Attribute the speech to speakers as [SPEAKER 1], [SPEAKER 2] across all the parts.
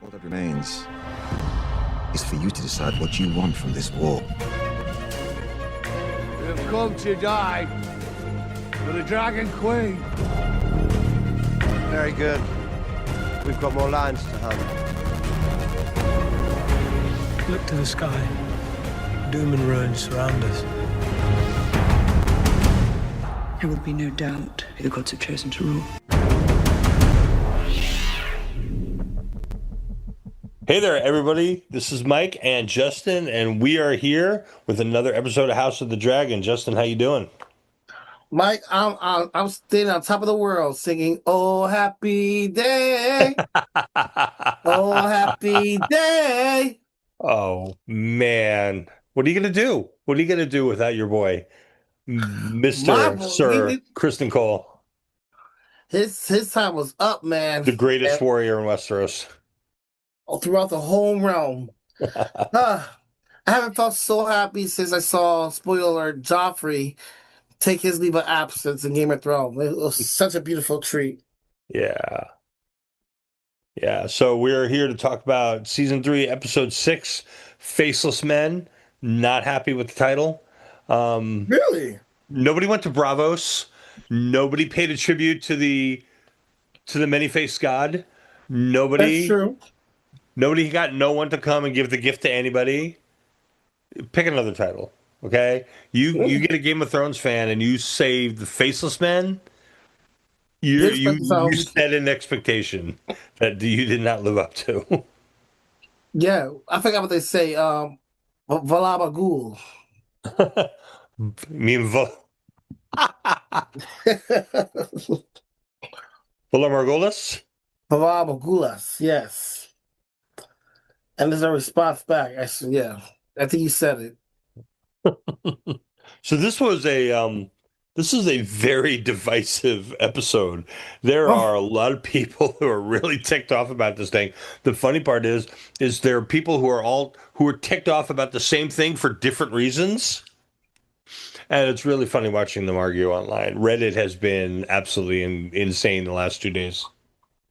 [SPEAKER 1] All that remains is for you to decide what you want from this war.
[SPEAKER 2] We have come to die for the Dragon Queen.
[SPEAKER 3] Very good. We've got more lions to hunt.
[SPEAKER 4] Look to the sky. Doom and ruin surround us.
[SPEAKER 5] There will be no doubt who the gods have chosen to rule.
[SPEAKER 6] Hey there, everybody. This is Mike and Justin, and we are here with another episode of House of the Dragon. Justin, how you doing?
[SPEAKER 7] Mike, I'm standing on top of the world singing "Oh Happy Day, Oh Happy Day."
[SPEAKER 6] Oh, man. What are you going to do? What are you going to do without your boy, Mr. Sir Kristen Cole?
[SPEAKER 7] His time was up, man.
[SPEAKER 6] The greatest warrior in Westeros.
[SPEAKER 7] Throughout the whole realm. I haven't felt so happy since I saw, spoiler alert, Joffrey take his leave of absence in Game of Thrones. It was such a beautiful treat.
[SPEAKER 6] Yeah. Yeah. So we're here to talk about season 3, episode 6, Faceless Men. Not happy with the title.
[SPEAKER 7] Really?
[SPEAKER 6] Nobody went to Bravos. Nobody paid a tribute to the many-faced god. Nobody.
[SPEAKER 7] That's true.
[SPEAKER 6] Nobody got no one to come and give the gift to anybody. Pick another title, okay? You get a Game of Thrones fan and you save the Faceless Men. You set an expectation that you did not live up to.
[SPEAKER 7] Yeah, I forgot what they say. Valabagul.
[SPEAKER 6] Me and Margolis?
[SPEAKER 7] Valabagulas, yes. And there's a response back. Yeah, I think you said it.
[SPEAKER 6] So this was this is a very divisive episode. There are a lot of people who are really ticked off about this thing. The funny part is there are people who are ticked off about the same thing for different reasons. And it's really funny watching them argue online. Reddit has been absolutely insane the last 2 days.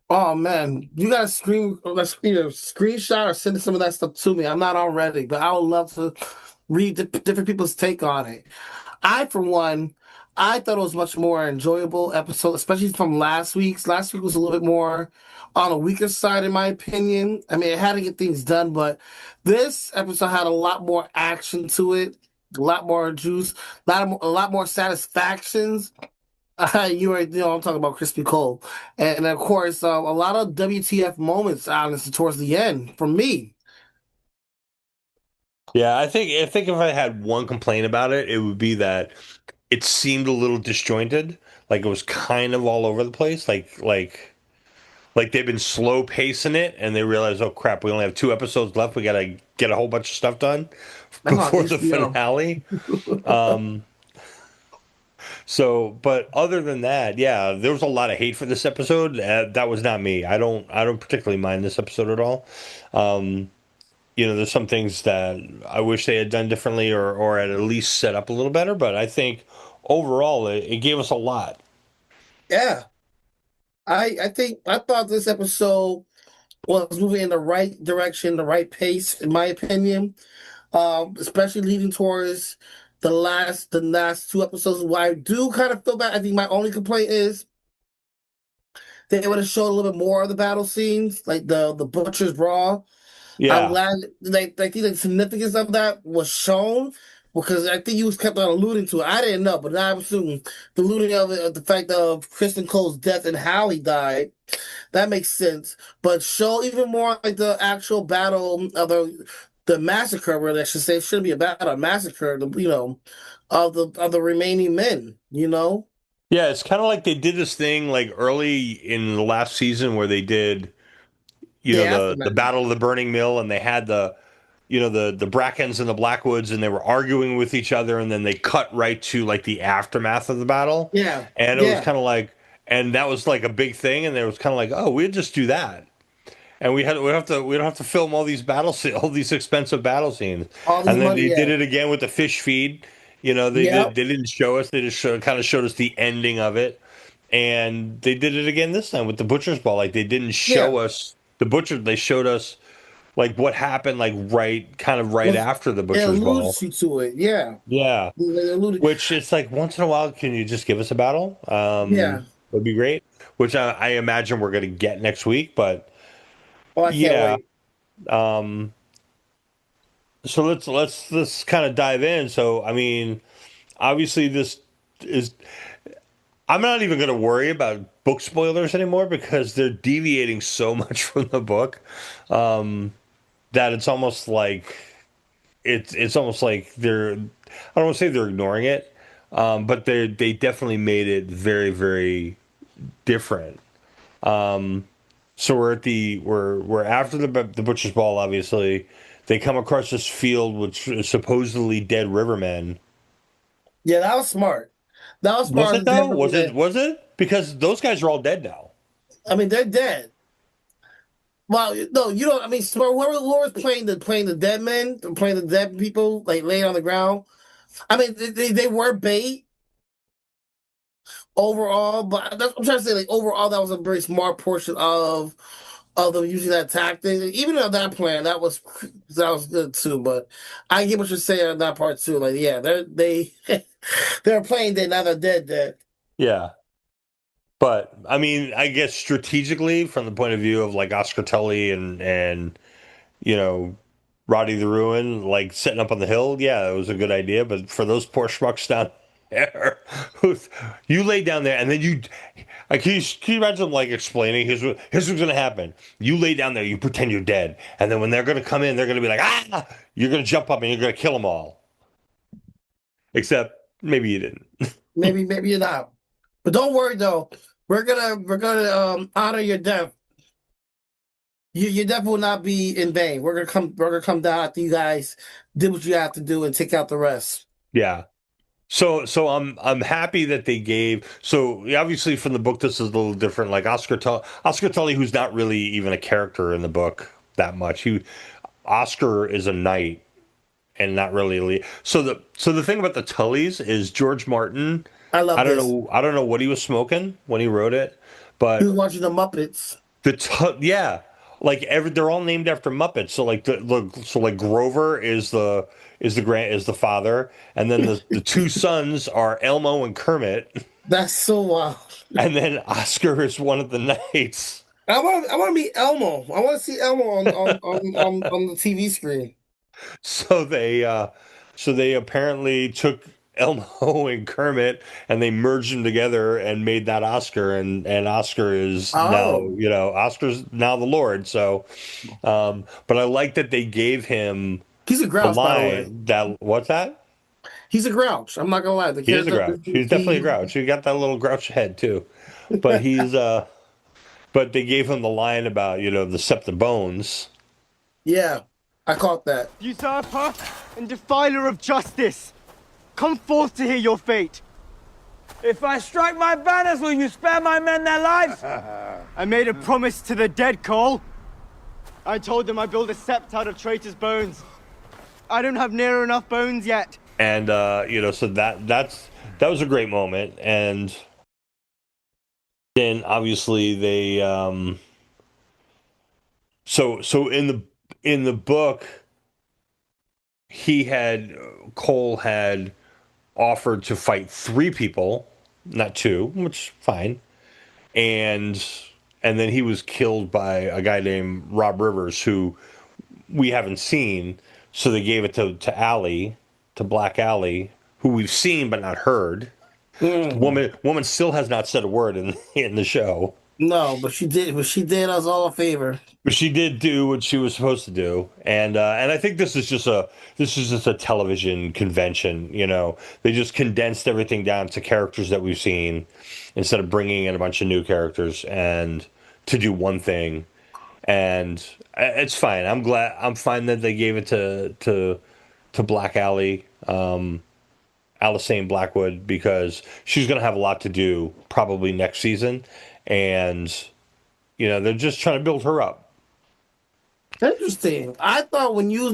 [SPEAKER 7] Oh man, you gotta screenshot or send some of that stuff to me. I'm not on Reddit, but I would love to read different people's take on it. For one, I thought it was much more enjoyable episode, especially from last week's. Last week was a little bit more on the weaker side, in my opinion. I mean, it had to get things done, but this episode had a lot more action to it, a lot more juice, a lot more satisfactions. I'm talking about Crispy Cole. And of course, a lot of WTF moments, honestly, towards the end, from me.
[SPEAKER 6] Yeah, I think if I had one complaint about it, it would be that it seemed a little disjointed. Like it was kind of all over the place. Like they've been slow pacing it and they realized, oh crap, we only have 2 episodes left. We gotta get a whole bunch of stuff done before the finale. So, but other than that, yeah, there was a lot of hate for this episode. That was not me. I don't particularly mind this episode at all. There's some things that I wish they had done differently or at least set up a little better. But I think overall, it gave us a lot.
[SPEAKER 7] Yeah, I thought this episode was moving in the right direction, the right pace, in my opinion. Especially leading towards the last 2 episodes. Why I do kind of feel bad. I think my only complaint is they would have showed a little bit more of the battle scenes, like the butcher's brawl.
[SPEAKER 6] Yeah,
[SPEAKER 7] I'm glad I think the significance of that was shown because I think you kept on alluding to it. I didn't know, but now I'm assuming the alluding of it, of the fact of Kristen Cole's death and how he died. That makes sense. But show even more like the actual battle of the massacre, really, I should say. It shouldn't be a massacre, of the remaining men,
[SPEAKER 6] Yeah, it's kind of like they did this thing like early in the last season where they did, the Battle of the Burning Mill, and they had the Brackens and the Blackwoods, and they were arguing with each other, and then they cut right to like the aftermath of the battle.
[SPEAKER 7] Yeah,
[SPEAKER 6] and it was kind of like, and that was like a big thing, and it was kind of like, oh, we'd just do that. And we don't have to film all these all these expensive battle scenes. And then they did it again with the fish feed. They didn't show us. They just kind of showed us the ending of it. And they did it again this time with the butcher's ball. Like they didn't show us the butcher. They showed us like what happened, like right after the
[SPEAKER 7] It
[SPEAKER 6] butcher's ball.
[SPEAKER 7] alludes you to it. Yeah.
[SPEAKER 6] Yeah,
[SPEAKER 7] It alluded.
[SPEAKER 6] which it's like once in a while, can you just give us a battle?
[SPEAKER 7] Yeah.
[SPEAKER 6] Would be great. Which I imagine we're going to get next week, but
[SPEAKER 7] Oh, I can't
[SPEAKER 6] yeah.
[SPEAKER 7] wait.
[SPEAKER 6] Um, so let's kind of dive in. So I mean, obviously this is. I'm not even going to worry about book spoilers anymore because they're deviating so much from the book that it's almost like it's almost like they're. I don't want to say they're ignoring it, but they definitely made it very very different. So we're after the butcher's ball. Obviously, they come across this field which is supposedly dead rivermen.
[SPEAKER 7] Yeah, that was smart. That was
[SPEAKER 6] Was
[SPEAKER 7] smart.
[SPEAKER 6] it though? Was it? Because those guys are all dead now.
[SPEAKER 7] I mean, they're dead. Well, no, you don't. I mean, whoever Laura's playing the dead men, playing the dead people, like laying on the ground. I mean, they were bait overall, but that's what I'm trying to say. Like overall, that was a very smart portion of them using that tactic. Even on that plan, that was good too. But I get what you're saying on that part too. Like, yeah, they're playing dead, now they're dead. Dead.
[SPEAKER 6] Yeah. But I mean, I guess strategically, from the point of view of like Oscar Tully and you know Roddy the Ruin, like setting up on the hill, yeah, it was a good idea. But for those poor schmucks down there, you lay down there and then can you imagine like explaining here's what's gonna happen. You lay down there, you pretend you're dead, and then when they're gonna come in, they're gonna be like you're gonna jump up and you're gonna kill them all. Except maybe you didn't.
[SPEAKER 7] Maybe you're not. But don't worry though. We're gonna honor your death. Your death will not be in vain. We're gonna come down after you guys did what you have to do and take out the rest.
[SPEAKER 6] Yeah. So I'm happy that they gave. So obviously from the book this is a little different. Like Oscar Tully, who's not really even a character in the book that much. Oscar is a knight and not really a lead. So the thing about the Tullys is George Martin.
[SPEAKER 7] I love this.
[SPEAKER 6] I don't know what he was smoking when he wrote it,
[SPEAKER 7] He was
[SPEAKER 6] but
[SPEAKER 7] watching the Muppets.
[SPEAKER 6] yeah, like they're all named after Muppets. So like like Grover is the father, and then the two sons are Elmo and Kermit,
[SPEAKER 7] That's so wild.
[SPEAKER 6] and then Oscar is one of the knights.
[SPEAKER 7] I want to meet Elmo. I want to see Elmo on the TV screen.
[SPEAKER 6] So they apparently took Elmo and Kermit and they merged them together and made that Oscar, and Oscar is now
[SPEAKER 7] Oh,
[SPEAKER 6] Oscar's now the Lord. So, but I like that they gave him
[SPEAKER 7] he's a
[SPEAKER 6] the
[SPEAKER 7] grouch, by the way.
[SPEAKER 6] line that what's that?
[SPEAKER 7] He's a grouch. I'm not gonna lie. The
[SPEAKER 6] He is a
[SPEAKER 7] character,
[SPEAKER 6] grouch. He's definitely a grouch. He got that little grouch head too. But but they gave him the line about, the septum bones.
[SPEAKER 7] Yeah, I caught that.
[SPEAKER 8] Usurper and defiler of justice, come forth to hear your fate.
[SPEAKER 2] If I strike my banners, will you spare my men their lives?
[SPEAKER 8] I made a promise to the dead, Cole. I told them I build a sept out of traitors' bones. I don't have near enough bones yet.
[SPEAKER 6] And so that was a great moment. And then obviously they so in the book Cole had offered to fight 3 people, not 2, which fine. And then he was killed by a guy named Rob Rivers, who we haven't seen. So they gave it to Allie, to Black Allie, who we've seen but not heard. Woman still has not said a word in the show.
[SPEAKER 7] No, but she did. But she did us all a favor.
[SPEAKER 6] But she did do what she was supposed to do, and I think this is just a television convention. They just condensed everything down to characters that we've seen, instead of bringing in a bunch of new characters and to do one thing. And it's fine. I'm fine that they gave it to Black Allie, Alicent Blackwood, because she's going to have a lot to do probably next season, and they're just trying to build her up.
[SPEAKER 7] Interesting. I thought when you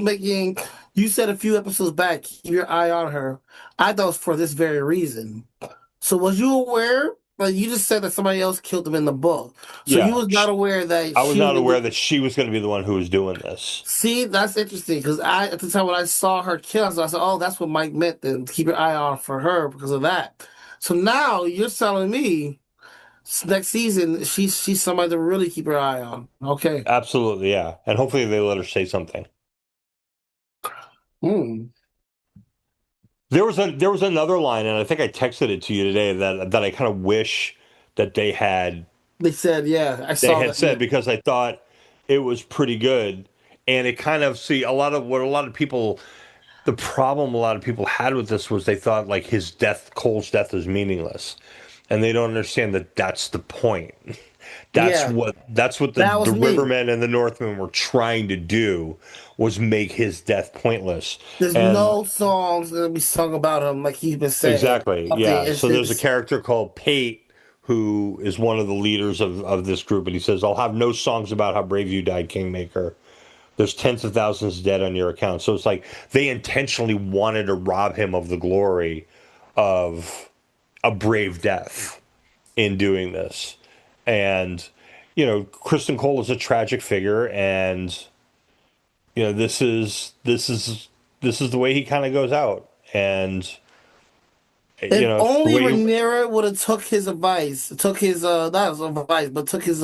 [SPEAKER 7] said a few episodes back, keep your eye on her. I thought it was for this very reason. So was you aware But you just said that somebody else killed him in the book, so you
[SPEAKER 6] Yeah,
[SPEAKER 7] was not aware that
[SPEAKER 6] I was
[SPEAKER 7] she
[SPEAKER 6] not
[SPEAKER 7] was.
[SPEAKER 6] aware that she was going to be the one who was doing this.
[SPEAKER 7] See, that's interesting because at the time when I saw her kill, I said, "Oh, that's what Mike meant." Then keep your eye on for her because of that. So now you're telling me next season she's somebody to really keep your eye on. Okay.
[SPEAKER 6] Absolutely, yeah. And hopefully they let her say something.
[SPEAKER 7] Hmm.
[SPEAKER 6] There was another line, and I think I texted it to you today that I kind of wish that
[SPEAKER 7] They said, yeah, I
[SPEAKER 6] they
[SPEAKER 7] saw
[SPEAKER 6] had
[SPEAKER 7] that. Yeah.
[SPEAKER 6] said because I thought it was pretty good. And it kind of see a lot of people the problem a lot of people had with this was they thought like Cole's death was meaningless. And they don't understand that that's the point.
[SPEAKER 7] Yeah,
[SPEAKER 6] That's what
[SPEAKER 7] that
[SPEAKER 6] the
[SPEAKER 7] was me.
[SPEAKER 6] Rivermen and the Northmen were trying to do was make his death pointless.
[SPEAKER 7] There's
[SPEAKER 6] And
[SPEAKER 7] no songs gonna be sung about him like he's been saying.
[SPEAKER 6] exactly,
[SPEAKER 7] Nothing.
[SPEAKER 6] yeah. So there's a
[SPEAKER 7] It's
[SPEAKER 6] character called Pate who is one of the leaders of this group, and he says, "I'll have no songs about how brave you died, Kingmaker. There's tens of thousands dead on your account." So it's like they intentionally wanted to rob him of the glory of a brave death in doing this. And, Kristen Cole is a tragic figure, and this is the way he kind of goes out. And
[SPEAKER 7] if
[SPEAKER 6] it's the
[SPEAKER 7] only
[SPEAKER 6] way you
[SPEAKER 7] Rhaenyra would have took his advice, took his not his advice, but took his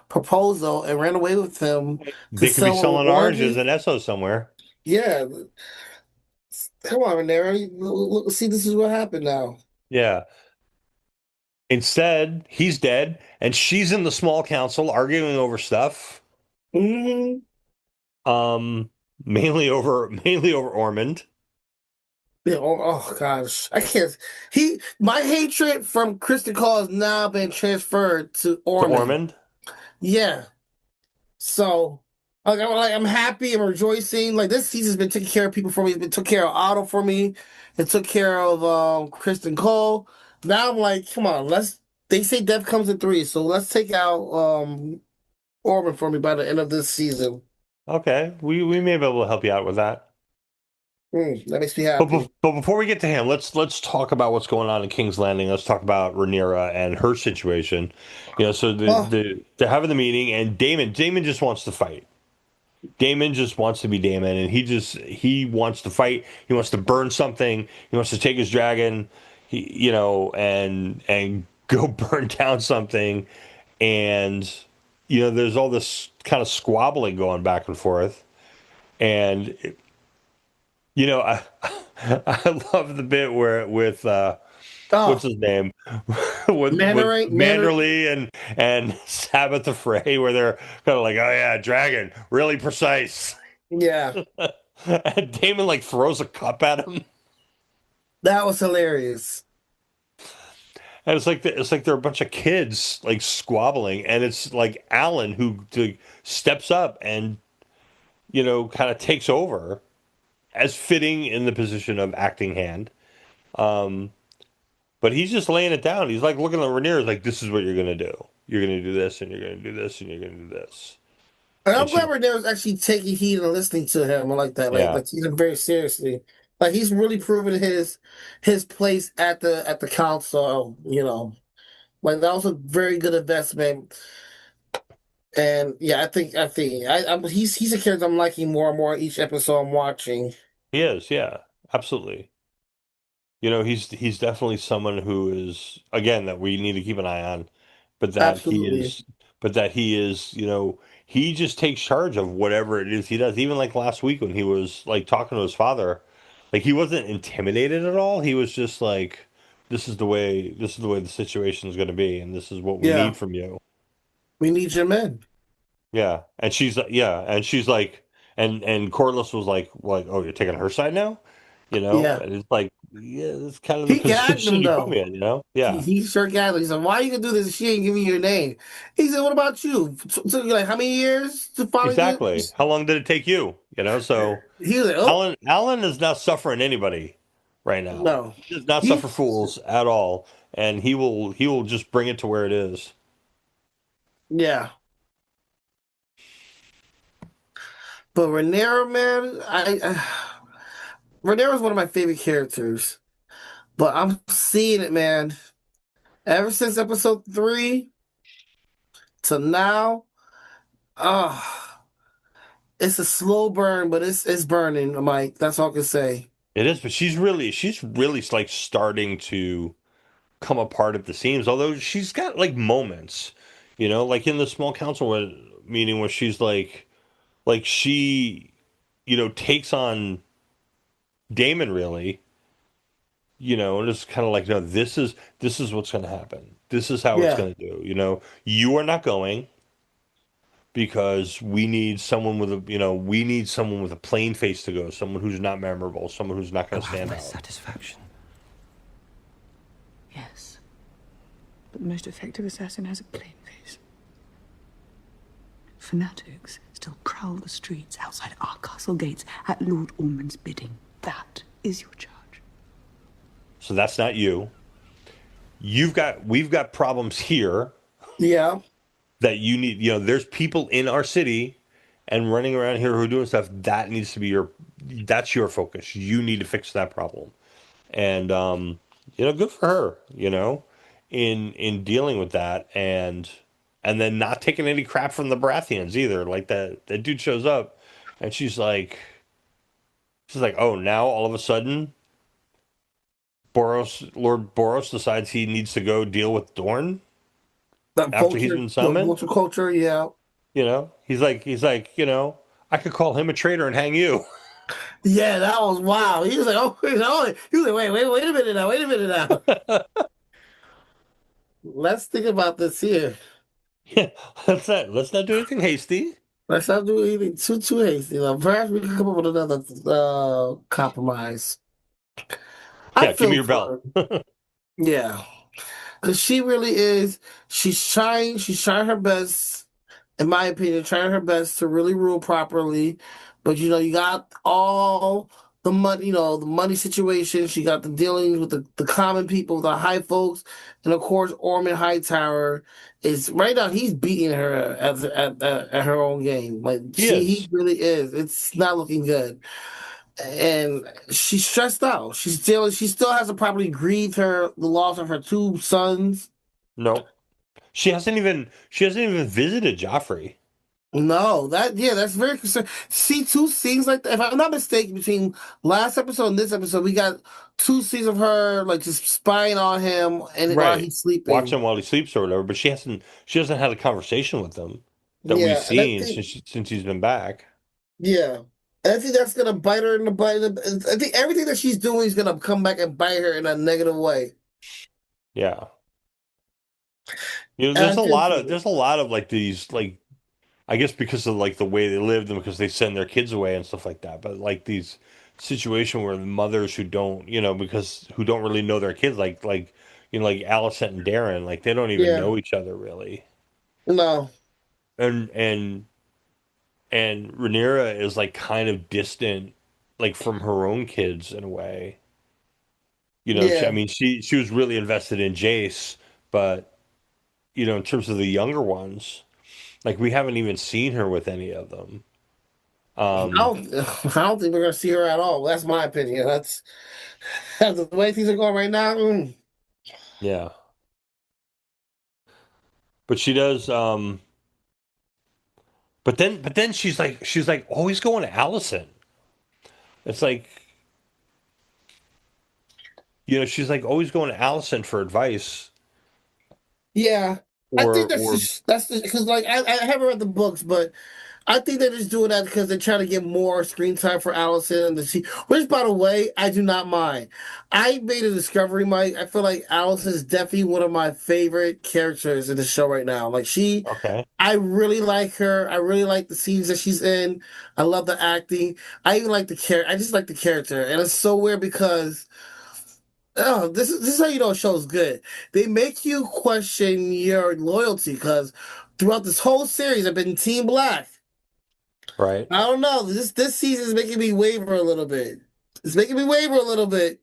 [SPEAKER 7] proposal and ran away with him to
[SPEAKER 6] they could be
[SPEAKER 7] sell
[SPEAKER 6] selling oranges
[SPEAKER 7] oranges.
[SPEAKER 6] in Esso somewhere.
[SPEAKER 7] Yeah, come on, Rhaenyra. Look, see, this is what happened now.
[SPEAKER 6] Yeah. Instead, he's dead, and she's in the small council arguing over stuff.
[SPEAKER 7] Hmm.
[SPEAKER 6] Um, mainly over Ormond.
[SPEAKER 7] Yeah, oh gosh, I can't. My hatred from Kristen Cole has now been transferred to
[SPEAKER 6] To
[SPEAKER 7] Ormond.
[SPEAKER 6] Ormond.
[SPEAKER 7] Yeah, so I'm happy. I'm rejoicing. Like this season's been taking care of people for me. It's been took care of Otto for me. It took care of Kristen Cole. Now I'm like, come on, let's. They say death comes in threes, so let's take out Ormond for me by the end of this season.
[SPEAKER 6] Okay, we may be able to help you out with that.
[SPEAKER 7] That makes me
[SPEAKER 6] But,
[SPEAKER 7] happy.
[SPEAKER 6] but before we get to him, let's talk about what's going on in King's Landing. Let's talk about Rhaenyra and her situation. So
[SPEAKER 7] Oh,
[SPEAKER 6] they're having the meeting, and Damon just wants to fight. Daemon just wants to be Daemon, and he wants to fight. He wants to burn something. He wants to take his dragon, and go burn down something. And there's all this kind of squabbling going back and forth. And I I love the bit where with what's
[SPEAKER 7] oh,
[SPEAKER 6] his name with
[SPEAKER 7] Mandarin.
[SPEAKER 6] Manderly and Sabbath the Fray, where they're kind of like, oh yeah, dragon, really precise.
[SPEAKER 7] Yeah,
[SPEAKER 6] And Damon like throws a cup at him,
[SPEAKER 7] that was hilarious.
[SPEAKER 6] and it's like they're a bunch of kids like squabbling, and it's like Alan who steps up and kind of takes over as fitting in the position of acting hand. Um, but he's just laying it down. He's like looking at Rhaenyra, like, this is what you're gonna do. You're gonna do this, and you're gonna do this, and you're gonna do this.
[SPEAKER 7] And I'm
[SPEAKER 6] And
[SPEAKER 7] glad
[SPEAKER 6] she,
[SPEAKER 7] Rhaenyra's actually taking heed and listening to him. I like that.
[SPEAKER 6] yeah,
[SPEAKER 7] Like taking him very seriously. Like he's really proven his place at the council. Like that was a very good investment. And yeah, he's a character I'm liking more and more each episode I'm watching.
[SPEAKER 6] he is. Yeah, absolutely. He's definitely someone who is again that we need to keep an eye on, but that he
[SPEAKER 7] Absolutely.
[SPEAKER 6] is, he just takes charge of whatever it is he does. Even like last week when he was like talking to his father, like he wasn't intimidated at all. He was just like, this is the way the situation is going to be, and this is what we
[SPEAKER 7] Yeah,
[SPEAKER 6] need from you.
[SPEAKER 7] we need your men.
[SPEAKER 6] Yeah, and she's like, and Corliss was like, oh, you're taking her side now,
[SPEAKER 7] Yeah.
[SPEAKER 6] and it's like, yeah, that's kind of the
[SPEAKER 7] He gagged
[SPEAKER 6] position
[SPEAKER 7] him
[SPEAKER 6] you put me
[SPEAKER 7] though.
[SPEAKER 6] in.
[SPEAKER 7] He,
[SPEAKER 6] Yeah,
[SPEAKER 7] he sure gagged him. He said, "Why you gonna do this? She ain't giving you your name." He said, "What about you? Took you like how many years to finally get?"
[SPEAKER 6] exactly. How long did it take you? So
[SPEAKER 7] He was like, "Oh
[SPEAKER 6] Alan is not suffering anybody right now.
[SPEAKER 7] no."
[SPEAKER 6] He does not
[SPEAKER 7] He
[SPEAKER 6] suffer fools at all, and he will just bring it to where it is.
[SPEAKER 7] Yeah, but Rhaenyra, man, Rhaenyra is one of my favorite characters. But I'm seeing it, man. Ever since episode 3 to now, ah, it's a slow burn, but it's burning, Mike. That's all I can say.
[SPEAKER 6] It is, but she's really like starting to come apart at the seams. Although she's got like moments, like in the small council meeting where she's like she, takes on Daemon really, and it's kind of like, no, this is what's going to happen. This is how it's
[SPEAKER 7] Yeah.
[SPEAKER 6] going to do. You are not going because we need someone with a plain face to go, someone who's not memorable, someone who's not going to stand out.
[SPEAKER 5] Satisfaction. Yes. But the most effective assassin has a plain face. Fanatics still prowl the streets outside our castle gates at Lord Ormond's bidding. That is your charge.
[SPEAKER 6] So that's not you. We've got problems here
[SPEAKER 7] Yeah.
[SPEAKER 6] that you need. There's people in our city and running around here who are doing stuff that needs to be that's your focus. You need to fix that problem. And good for her, in dealing with that and then not taking any crap from the Baratheons either. Like that dude shows up and she's like, oh, now all of a sudden Lord Boros decides he needs to go deal with Dorne
[SPEAKER 7] That
[SPEAKER 6] after he's been summoned.
[SPEAKER 7] Vulture culture, yeah.
[SPEAKER 6] He's like, I could call him a traitor and hang you.
[SPEAKER 7] Yeah, that was wow. He was like, oh, he was like, wait a minute now. Let's think about this here.
[SPEAKER 6] Yeah, let's not do anything hasty.
[SPEAKER 7] Let's not do anything too hasty. Perhaps we can come up with another compromise.
[SPEAKER 6] Yeah, give me your belt.
[SPEAKER 7] Yeah, because she really is. She's trying her best, in my opinion, trying her best to really rule properly. But you got all the money, the money situation. She got the dealings with the common people, the high folks, and of course, Ormond Hightower is right now. He's beating her at her own game. Like he really is. It's not looking good. And she's stressed out. She still hasn't properly grieved the loss of her 2 sons.
[SPEAKER 6] No, she hasn't even visited Joffrey.
[SPEAKER 7] No, that's very concerning. See 2 scenes like that. If I'm not mistaken, between last episode and this episode, we got 2 scenes of her like just spying on him and while he's sleeping,
[SPEAKER 6] watching while he sleeps or whatever. But she hasn't had a conversation with him that we've seen since he's been back.
[SPEAKER 7] Yeah. And I think that's going to bite her in the butt. I think everything that she's doing is going to come back and bite her in a negative way.
[SPEAKER 6] Yeah. There's a lot of like these, like, I guess because of like the way they lived and because they send their kids away and stuff like that. But like these situations where the mothers who don't, who don't really know their kids, like Alicent and Darren, like they don't even know each other really.
[SPEAKER 7] No.
[SPEAKER 6] And Rhaenyra is like kind of distant, like from her own kids in a way. She was really invested in Jace, but in terms of the younger ones, like we haven't even seen her with any of them.
[SPEAKER 7] I don't think we're gonna see her at all. That's my opinion. That's the way things are going right now.
[SPEAKER 6] Yeah, but she does. But then she's like always going to Alicent. It's like, she's like always going to Alicent for advice.
[SPEAKER 7] Yeah, I think that's because like I haven't read the books, but I think they're just doing that because they're trying to get more screen time for Alicent and which, by the way, I do not mind. I made a discovery, Mike. I feel like Alicent is definitely one of my favorite characters in the show right now. Like I really like her. I really like the scenes that she's in. I love the acting. I even like the character. I just like the character, and it's so weird because. Oh, this is how you know a show's good. They make you question your loyalty because throughout this whole series, I've been Team Black.
[SPEAKER 6] Right.
[SPEAKER 7] I don't know. This season is making me waver a little bit. It's making me waver a little bit.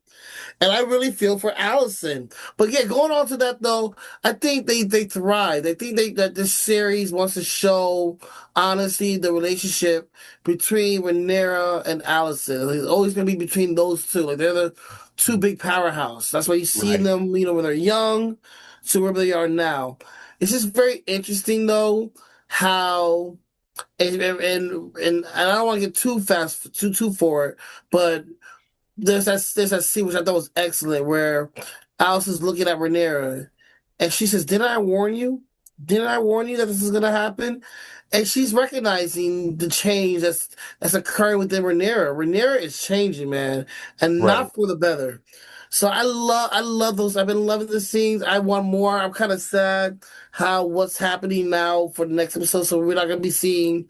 [SPEAKER 7] And I really feel for Alicent. But yeah, going on to that though, I think they thrive. I think that this series wants to show honestly the relationship between Rhaenyra and Alicent. It's always gonna be between those two. Like they're the 2 big powerhouse. That's why you see them, when they're young. to where they are now. It's just very interesting though how and I don't want to get too forward, but there's that scene which I thought was excellent where Alice is looking at Rhaenyra and she says, "Didn't I warn you? Didn't I warn you that this is gonna happen?" And she's recognizing the change that's occurring within Rhaenyra. Rhaenyra is changing, man, and
[SPEAKER 6] Right.
[SPEAKER 7] not for the better. So I love those. I've been loving the scenes. I want more. I'm kind of sad how what's happening now for the next episode. So we're not gonna be seeing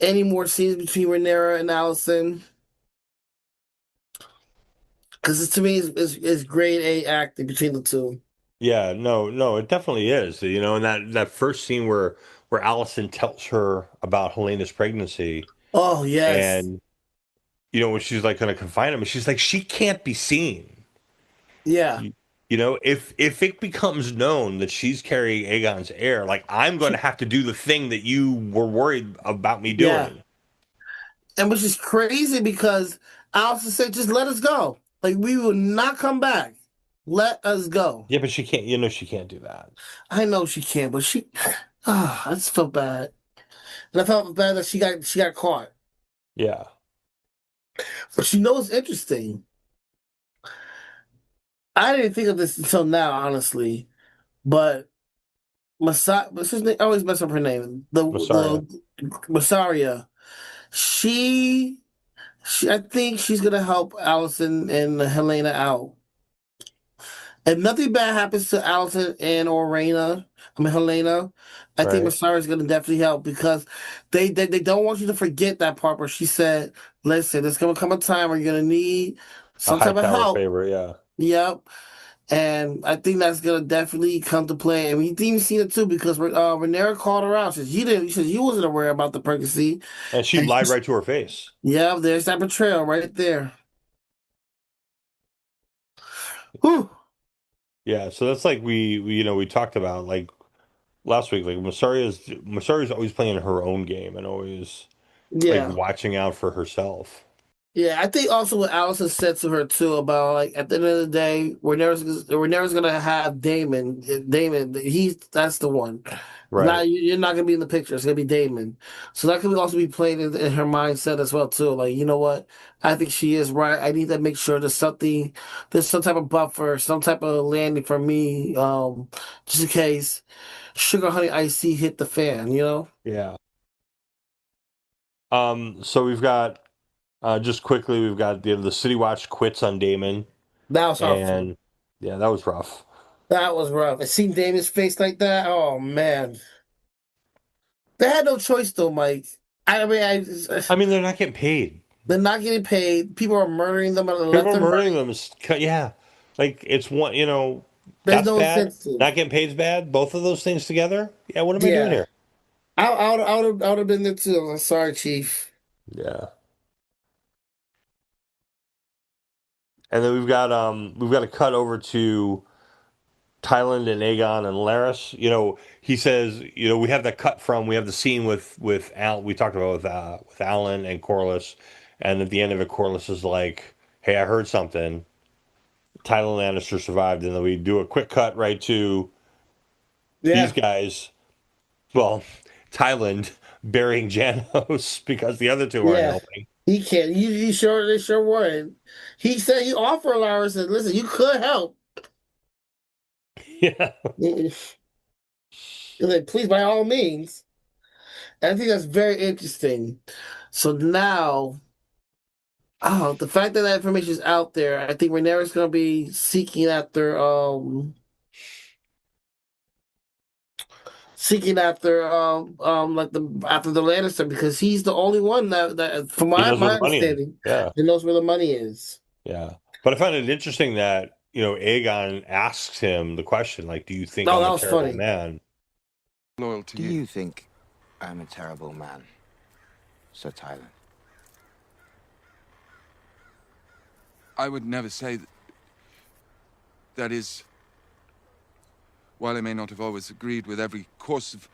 [SPEAKER 7] any more scenes between Rhaenyra and Alicent. Because to me, it's grade A acting between the two.
[SPEAKER 6] Yeah, no, it definitely is. You know, and that first scene where Allison tells her about Helena's pregnancy,
[SPEAKER 7] Oh, yes.
[SPEAKER 6] and you know when she's like going to confine him, and she's like, she can't be seen.
[SPEAKER 7] Yeah.
[SPEAKER 6] You know, if it becomes known that she's carrying Aegon's heir, like I'm going to have to do the thing that you were worried about me
[SPEAKER 7] Yeah.
[SPEAKER 6] doing.
[SPEAKER 7] And which is crazy because Allison said, just let us go. Like, we will not come back. Let us go.
[SPEAKER 6] Yeah, but she can't. You know, she can't do that.
[SPEAKER 7] I know she can, but I just felt bad. And I felt bad that she got caught.
[SPEAKER 6] Yeah.
[SPEAKER 7] But you know what's interesting? I didn't think of this until now, honestly. But what's his name? I always mess up her name.
[SPEAKER 6] Massaria.
[SPEAKER 7] The Massaria. I think she's gonna help Allison and Helena out. If nothing bad happens to Allison and or Helena, I think
[SPEAKER 6] Right.
[SPEAKER 7] Masara is gonna definitely help because they don't want you to forget that part where she said, "Listen, there's gonna come a time where you're gonna need
[SPEAKER 6] A
[SPEAKER 7] some
[SPEAKER 6] high
[SPEAKER 7] type of
[SPEAKER 6] tower
[SPEAKER 7] help."
[SPEAKER 6] favorite. Yeah.
[SPEAKER 7] Yep. And I think that's gonna definitely come to play. And we didn't even see it too because Rhaenyra called her out. She says, "You didn't." She says, "You wasn't aware about the pregnancy."
[SPEAKER 6] And she
[SPEAKER 7] And
[SPEAKER 6] lied right to her face.
[SPEAKER 7] yeah, there's that betrayal right there. Whew.
[SPEAKER 6] Yeah. So that's like we talked about like last week. Like Massaria's always playing her own game and always like
[SPEAKER 7] Yeah.
[SPEAKER 6] watching out for herself.
[SPEAKER 7] Yeah, I think also what Allison said to her too about like at the end of the day, we're never gonna have Daemon. Daemon, that's the one. Now
[SPEAKER 6] Right.
[SPEAKER 7] you're not gonna be in the picture. It's gonna be Daemon. So that could also be played in her mindset as well too. Like you know what, I think she is right. I need to make sure there's some type of buffer, some type of landing for me, just in case Sugar Honey Icy hit the fan. You know.
[SPEAKER 6] Yeah. So we've got just quickly we've got the City Watch quits on Daemon,
[SPEAKER 7] That was hurtful.
[SPEAKER 6] and yeah, that was rough.
[SPEAKER 7] That was rough. I seen Damon's face like that. Oh man, they had no choice though, Mike.
[SPEAKER 6] I mean, they're not getting paid.
[SPEAKER 7] They're not getting paid. People are murdering them on the left
[SPEAKER 6] People are
[SPEAKER 7] and
[SPEAKER 6] murdering
[SPEAKER 7] right.
[SPEAKER 6] them. Yeah, like it's one. You know,
[SPEAKER 7] There's
[SPEAKER 6] that's
[SPEAKER 7] no
[SPEAKER 6] bad.
[SPEAKER 7] sense to it.
[SPEAKER 6] Not getting paid is bad. Both of those things together. Yeah, what am I doing
[SPEAKER 7] Yeah,
[SPEAKER 6] here?
[SPEAKER 7] I would have been there too. I'm sorry, Chief.
[SPEAKER 6] Yeah. And then we've got to cut over to Thailand and Aegon and Laris. You know, he says, you know, we have the scene with Al we talked about with Alan and Corlys, and at the end of it, Corlys is like, "Hey, I heard something. Tyler Lannister survived," and then we do a quick cut right to these
[SPEAKER 7] Yeah,
[SPEAKER 6] guys. Well, Thailand burying Janos because the other two aren't
[SPEAKER 7] yeah.
[SPEAKER 6] helping.
[SPEAKER 7] He can't. You sure they sure weren't. He said he offered Laura said, "Listen, you could help."
[SPEAKER 6] Yeah,
[SPEAKER 7] He's like, "Please, by all means." And I think that's very interesting. So now. Oh, the fact that information is out there, I think Rhaenyra's going to be seeking after like after the Lannister because he's the only one that from
[SPEAKER 6] he
[SPEAKER 7] my
[SPEAKER 6] knows where
[SPEAKER 7] my
[SPEAKER 6] the money is.
[SPEAKER 7] understanding,
[SPEAKER 6] Yeah,
[SPEAKER 7] he knows where the money is.
[SPEAKER 6] yeah. But I found it interesting that you know Aegon asks him the question, like, "Do you think
[SPEAKER 7] Oh,
[SPEAKER 6] I'm
[SPEAKER 7] that
[SPEAKER 6] a
[SPEAKER 7] was
[SPEAKER 6] terrible
[SPEAKER 7] funny.
[SPEAKER 6] man?"
[SPEAKER 3] Loyal to
[SPEAKER 1] Do
[SPEAKER 3] you.
[SPEAKER 1] you think I'm a terrible man, Sir Tyler?
[SPEAKER 9] I would never say that. That is, while I may not have always agreed with every course of...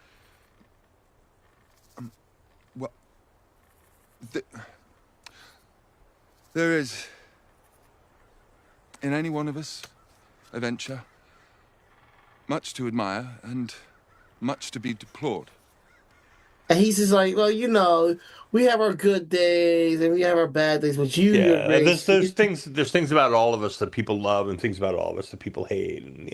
[SPEAKER 9] well, there is, in any one of us, a venture, much to admire and much to be deplored.
[SPEAKER 7] And he's just like, well, we have our good days and we have our bad days, but your
[SPEAKER 6] Yeah,
[SPEAKER 7] grace.
[SPEAKER 6] there's things about all of us that people love and things about all of us that people hate, and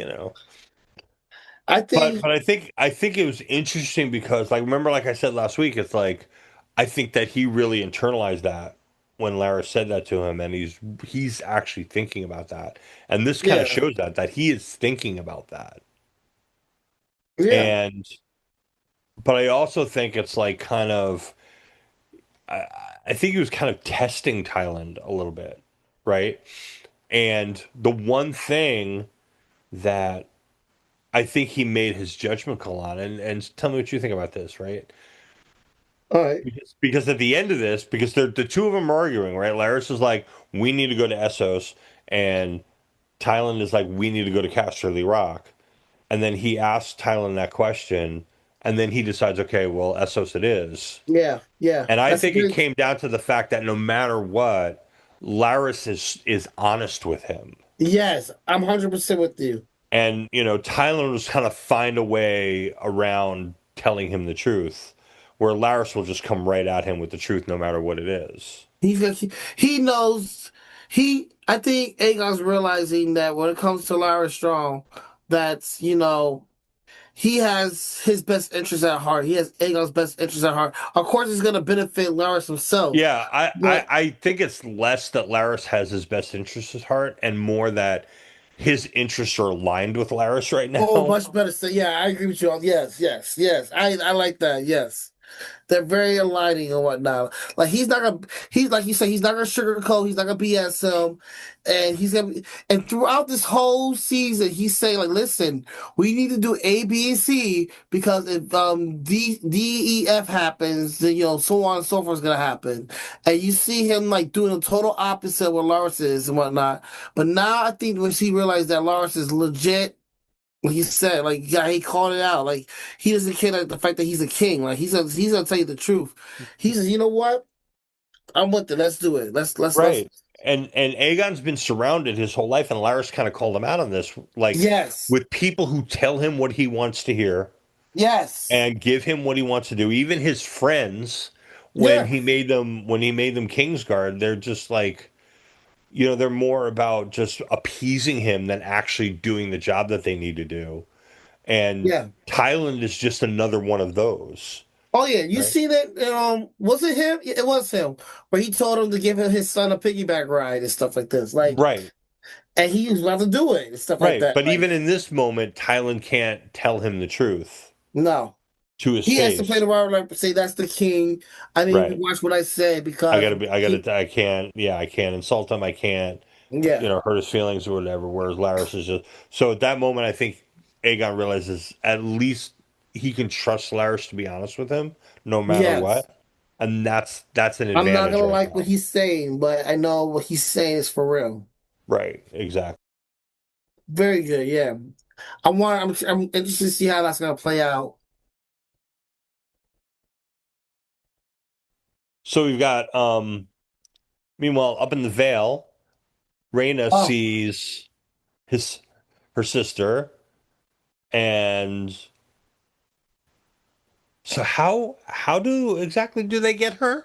[SPEAKER 7] I
[SPEAKER 6] But
[SPEAKER 7] think,
[SPEAKER 6] I think it was interesting because remember like I said last week, it's like I think that he really internalized that when Lara said that to him, and he's actually thinking about that, and this kind of
[SPEAKER 7] yeah,
[SPEAKER 6] shows that he is thinking about that,
[SPEAKER 7] yeah,
[SPEAKER 6] and but I also think it's like kind of I, I think he was kind of testing Thailand a little bit, right? And the one thing that I think he made his judgment call on, and tell me what you think about this, right?
[SPEAKER 7] all right,
[SPEAKER 6] Because at the end of this, because the two of them are arguing, right? Laris is like, we need to go to Essos, and Thailand is like, we need to go to Casterly Rock. And then he asks Thailand that question, and then he decides, okay, well, Essos it is.
[SPEAKER 7] yeah, yeah.
[SPEAKER 6] And I
[SPEAKER 7] That's a
[SPEAKER 6] think it
[SPEAKER 7] good.
[SPEAKER 6] came down to the fact that no matter what, Laris is honest with him.
[SPEAKER 7] Yes, I'm 100% with you.
[SPEAKER 6] And, Thailand was kind of find a way around telling him the truth, where Laris will just come right at him with the truth no matter what it is.
[SPEAKER 7] He knows. I think Aegon's realizing that when it comes to Lara Strong, that's he has his best interest at heart. He has Aegon's best interest at heart. Of course, it's going to benefit Laris himself.
[SPEAKER 6] Yeah, I,
[SPEAKER 7] But,
[SPEAKER 6] I, I think it's less that Laris has his best interests at heart and more that his interests are aligned with Laris right now.
[SPEAKER 7] oh, much better. So yeah, I agree with you on. Yes, yes, yes. I like that. Yes. They're very aligning and whatnot. Like he's like you said, he's not gonna sugarcoat, he's not gonna BS him, and and throughout this whole season, he's saying like, listen, we need to do A, B, and C because if D, E, F happens, then so on and so forth is gonna happen. And you see him like doing the total opposite of what Lars is and whatnot. But now I think when he realized that Lars is legit. Like he said, like yeah, he called it out. Like he doesn't care like the fact that he's a king. Like he's gonna tell you the truth. He says, you know what? I'm with it. Let's do it. Let's.
[SPEAKER 6] Right. And Aegon's been surrounded his whole life, and Laris kind of called him out on this, like
[SPEAKER 7] Yes.
[SPEAKER 6] with people who tell him what he wants to hear
[SPEAKER 7] Yes.
[SPEAKER 6] and give him what he wants to do. Even his friends,
[SPEAKER 7] Yeah.
[SPEAKER 6] when he made them Kingsguard, they're just like, they're more about just appeasing him than actually doing the job that they need to do. And
[SPEAKER 7] Yeah.
[SPEAKER 6] Thailand is just another one of those.
[SPEAKER 7] Oh yeah, you
[SPEAKER 6] Right.
[SPEAKER 7] see that? Was it him? Yeah, it was him. Where he told him to give him his son a piggyback ride and stuff like this. Like,
[SPEAKER 6] Right.
[SPEAKER 7] and he was about to do it and stuff like
[SPEAKER 6] Right.
[SPEAKER 7] that.
[SPEAKER 6] But
[SPEAKER 7] Like,
[SPEAKER 6] even in this moment, Thailand can't tell him the truth
[SPEAKER 7] no,
[SPEAKER 6] to his
[SPEAKER 7] he has
[SPEAKER 6] face.
[SPEAKER 7] to play the role like say that's the king. I didn't even
[SPEAKER 6] Right.
[SPEAKER 7] watch what I said because
[SPEAKER 6] I can't insult him. I can't,
[SPEAKER 7] yeah,
[SPEAKER 6] hurt his feelings or whatever. Whereas Laris is just, so at that moment, I think Aegon realizes at least he can trust Laris to be honest with him no matter
[SPEAKER 7] yes.
[SPEAKER 6] what. And that's an advantage.
[SPEAKER 7] I'm not gonna
[SPEAKER 6] right
[SPEAKER 7] like
[SPEAKER 6] now.
[SPEAKER 7] what he's saying, but I know what he's saying is for real.
[SPEAKER 6] Right. Exactly.
[SPEAKER 7] Very good, yeah. I'm interested to see how that's gonna play out.
[SPEAKER 6] So we've got, meanwhile, up in the Vale, Rhaena
[SPEAKER 7] Oh.
[SPEAKER 6] sees her sister, and so how exactly do they get her?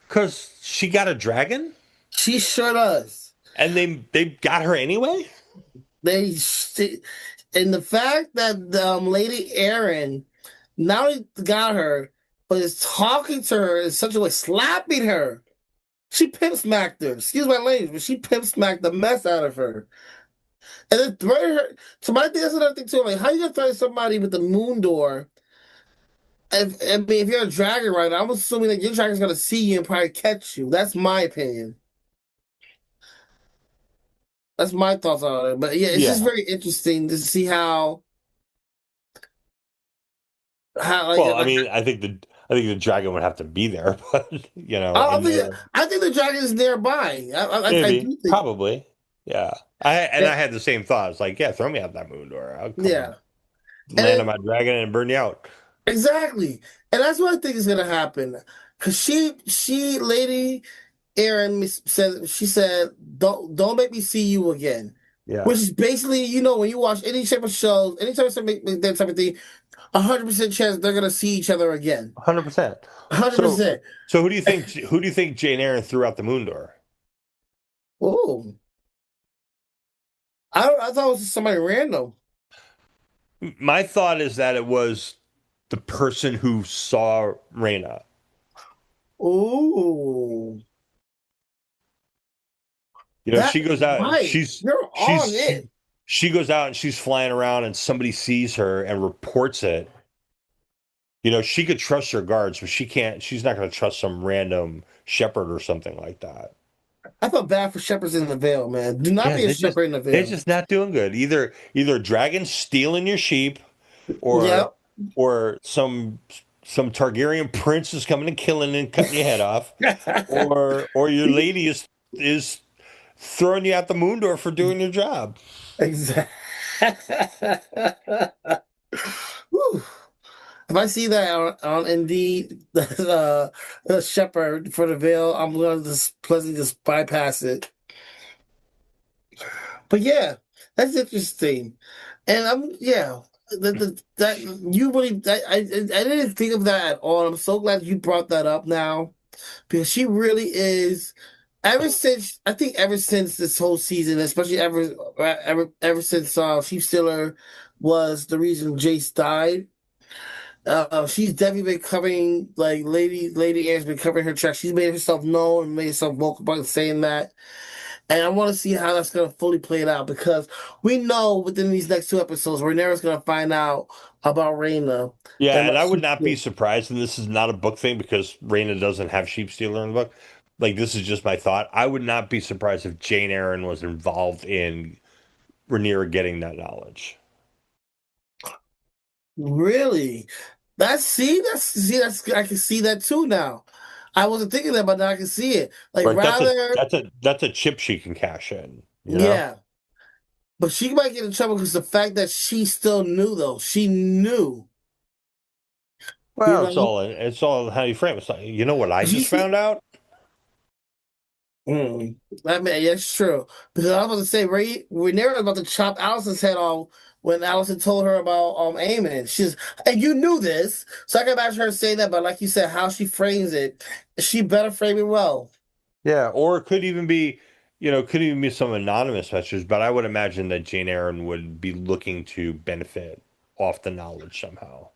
[SPEAKER 6] Because she got a dragon,
[SPEAKER 7] She sure does.
[SPEAKER 6] and they got her anyway.
[SPEAKER 7] And the fact that Lady Aaron not only got her, but is talking to her in such a way, slapping her. She pimp smacked her. Excuse my language, but she pimp smacked the mess out of her. And then threatened her. So my thing is another thing too. Like, how you gonna threaten somebody with the moon door? If you're a dragon rider, I'm assuming that your dragon's gonna see you and probably catch you. That's my opinion. That's my thoughts on it. But yeah, it's just very interesting to see how like.
[SPEAKER 6] Well, I mean, I think the dragon would have to be there, but
[SPEAKER 7] I think the dragon is nearby. I
[SPEAKER 6] maybe,
[SPEAKER 7] do think.
[SPEAKER 6] probably, yeah. I had the same thought. It's like, yeah, throw me out that moon door. I'll come
[SPEAKER 7] Yeah.
[SPEAKER 6] land on my dragon and burn you out.
[SPEAKER 7] Exactly. And that's what I think is gonna happen. Cause Lady Aaron said, don't make me see you again.
[SPEAKER 6] Yeah.
[SPEAKER 7] Which is basically, you know, when you watch any type of shows, any type of that type of thing, 100% chance they're gonna see each other again.
[SPEAKER 6] 100%.
[SPEAKER 7] 100%.
[SPEAKER 6] So who do you think? Who do you think Jane Eyre threw out the moon door?
[SPEAKER 7] Oh, I thought it was somebody random.
[SPEAKER 6] My thought is that it was the person who saw Rhaenyra.
[SPEAKER 7] Oh,
[SPEAKER 6] You know,
[SPEAKER 7] that
[SPEAKER 6] she goes out.
[SPEAKER 7] right. You're on it.
[SPEAKER 6] She goes out and she's flying around, and somebody sees her and reports it. You know, she could trust her guards, but she can't. She's not going to trust some random shepherd or something like that.
[SPEAKER 7] I felt bad for shepherds in the Vale, man. Do not
[SPEAKER 6] Yeah,
[SPEAKER 7] be a shepherd in the Vale.
[SPEAKER 6] they're just not doing good. Either dragons stealing your sheep, or
[SPEAKER 7] Yep.
[SPEAKER 6] or some Targaryen prince is coming and killing and cutting your head off, or your lady is throwing you out the moon door for doing your job.
[SPEAKER 7] Exactly. If I see that on Indeed, a shepherd for the Vale, I'm gonna just pleasantly just bypass it. But yeah, that's interesting, and that you really I didn't think of that at all. I'm so glad you brought that up now because she really is. Ever since this whole season, especially ever since Sheep Stealer was the reason Jace died. She's definitely been covering, like Lady Anne's been covering her tracks. She's made herself known and made herself vocal about saying that. And I want to see how that's going to fully play it out because we know within these next 2 episodes, Rhaenyra's going to find out about Rhaena.
[SPEAKER 6] Yeah, and I would not be surprised, and this is not a book thing because Rhaena doesn't have Sheep Stealer in the book. Like, this is just my thought. I would not be surprised if Jane Eyre was involved in Rhaenyra getting that knowledge.
[SPEAKER 7] Really? That's I can see that too now. I wasn't thinking that, but now I can see it. Like
[SPEAKER 6] Right,
[SPEAKER 7] rather,
[SPEAKER 6] that's a chip she can cash in. You know?
[SPEAKER 7] yeah. But she might get in trouble because the fact that she still knew, though, she knew.
[SPEAKER 6] Well,
[SPEAKER 7] You know?
[SPEAKER 6] it's all how you frame it. It's like, you know what I just found out?
[SPEAKER 7] I mean, that's true. Because I was about to say, Rhaenyra was about to chop Alicent's head off when Alicent told her about Aemon. And you knew this, so I can imagine her saying that. But like you said, how she frames it, she better frame it well.
[SPEAKER 6] Yeah, or it could even be, some anonymous messages. But I would imagine that Jane Eyre would be looking to benefit off the knowledge somehow.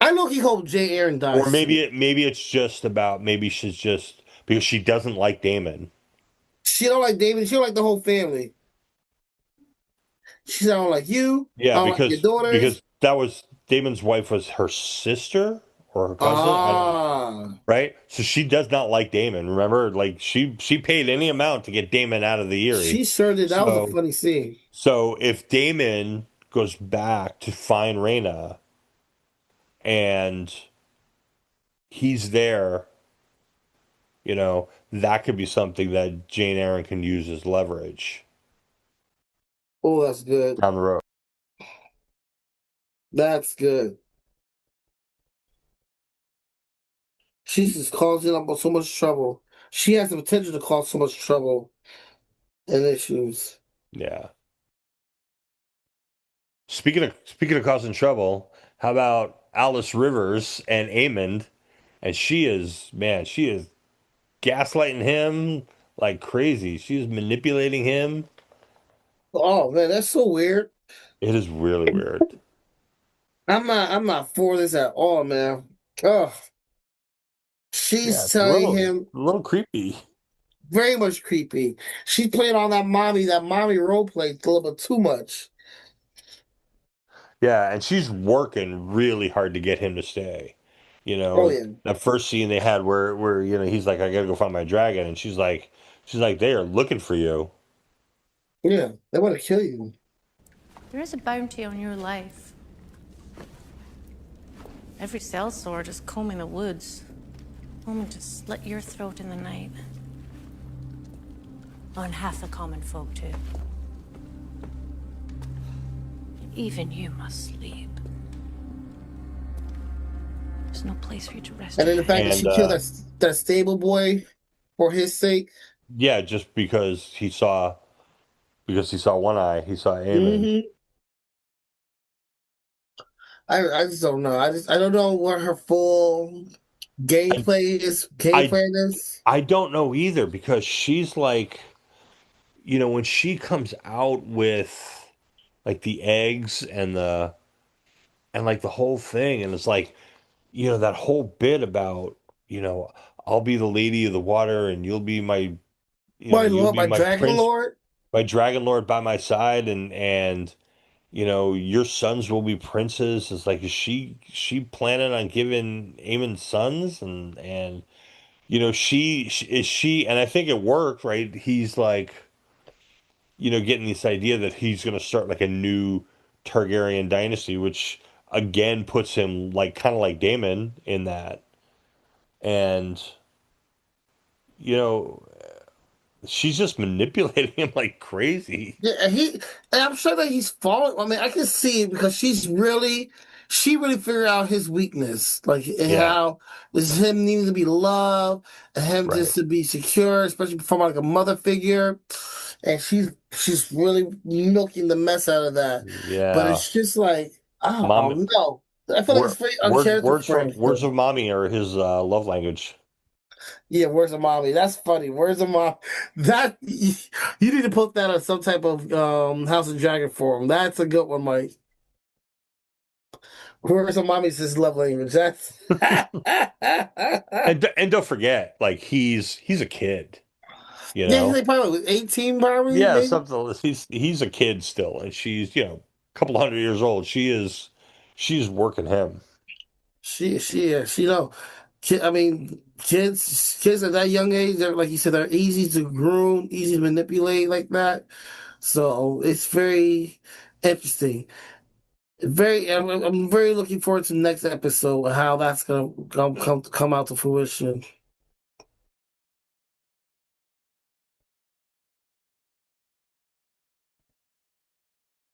[SPEAKER 7] I low-key hope Jane Eyre dies.
[SPEAKER 6] Or maybe it's just about she's just because she doesn't like Daemon.
[SPEAKER 7] She don't like Daemon. She don't like the whole family. She don't like you.
[SPEAKER 6] Yeah,
[SPEAKER 7] like your daughters.
[SPEAKER 6] because that was Daemon's wife was her sister or her cousin, right? So she does not like Daemon. Remember, like she paid any amount to get Daemon out of the Eyrie.
[SPEAKER 7] She sure did. That was a funny scene.
[SPEAKER 6] So if Daemon goes back to find Rhaena and he's there, that could be something that Jane Eyre can use as leverage.
[SPEAKER 7] Oh, that's good.
[SPEAKER 6] Down the road.
[SPEAKER 7] That's good. She's just causing up so much trouble. She has the potential to cause so much trouble and issues.
[SPEAKER 6] Yeah. Speaking of causing trouble, how about Alice Rivers and Aemond? And she is gaslighting him like crazy. She's manipulating him.
[SPEAKER 7] Oh man, that's so weird.
[SPEAKER 6] It is really weird.
[SPEAKER 7] I'm not for this at all, man. Oh, she's telling him
[SPEAKER 6] a little creepy.
[SPEAKER 7] Very much creepy. She's playing on that mommy role play a little bit too much.
[SPEAKER 6] Yeah, and she's working really hard to get him to stay. That first scene they had where he's like, I gotta go find my dragon, and she's like, they are looking for you.
[SPEAKER 7] Yeah, they want to kill you.
[SPEAKER 10] There is a bounty on your life. Every sellsword is combing the woods, hoping to slit your throat in the night. On half the common folk, too. Even you must sleep. There's no place for you to rest.
[SPEAKER 7] And then the fact that she killed that stable boy for his sake.
[SPEAKER 6] Yeah, just because he saw because he saw one eye. He saw Aemon.
[SPEAKER 7] Mm-hmm. I just don't know. I don't know what her full gameplay is. Game
[SPEAKER 6] I
[SPEAKER 7] plan is.
[SPEAKER 6] I don't know either because she's like, when she comes out with like the eggs and like the whole thing, and it's like, that whole bit about, you know, I'll be the lady of the water and you'll be
[SPEAKER 7] My
[SPEAKER 6] you'll
[SPEAKER 7] lord,
[SPEAKER 6] be
[SPEAKER 7] my
[SPEAKER 6] my
[SPEAKER 7] dragon
[SPEAKER 6] prince,
[SPEAKER 7] lord.
[SPEAKER 6] my dragon lord by my side, and your sons will be princes. It's like, is she planning on giving Aemon sons? And and I think it worked, right? He's like, getting this idea that he's going to start like a new Targaryen dynasty, which again puts him like kind of like Daemon in that. And, you know, she's just manipulating him like crazy.
[SPEAKER 7] Yeah, and I'm sure that he's falling. I mean, I can see it because she really figured out his weakness, like and
[SPEAKER 6] Yeah,
[SPEAKER 7] how it's him needing to be loved and him just
[SPEAKER 6] right.
[SPEAKER 7] to be secure, especially from like a mother figure. And she's really milking the mess out of that. But
[SPEAKER 6] Yeah.
[SPEAKER 7] it's just like,
[SPEAKER 6] Mom,
[SPEAKER 7] oh no, I feel like it's
[SPEAKER 6] word,
[SPEAKER 7] very
[SPEAKER 6] words,
[SPEAKER 7] uncharacter
[SPEAKER 6] words from
[SPEAKER 7] friendly.
[SPEAKER 6] words of mommy are his love language.
[SPEAKER 7] Yeah, where's the mommy? That's funny. Where's the mom? That you need to put that on some type of House of Dragon forum. That's a good one, Mike. Where's the mommy's his love language? That's
[SPEAKER 6] And don't forget, like he's a kid, you
[SPEAKER 7] yeah. He's
[SPEAKER 6] know.
[SPEAKER 7] like probably 18, probably
[SPEAKER 6] Yeah,
[SPEAKER 7] maybe.
[SPEAKER 6] something. He's a kid still, and she's a couple hundred years old. She's working him.
[SPEAKER 7] She know. I mean, kids at that young age, they're like you said, they're easy to groom, easy to manipulate like that. So it's very interesting. I'm very looking forward to the next episode, how that's gonna come out to fruition.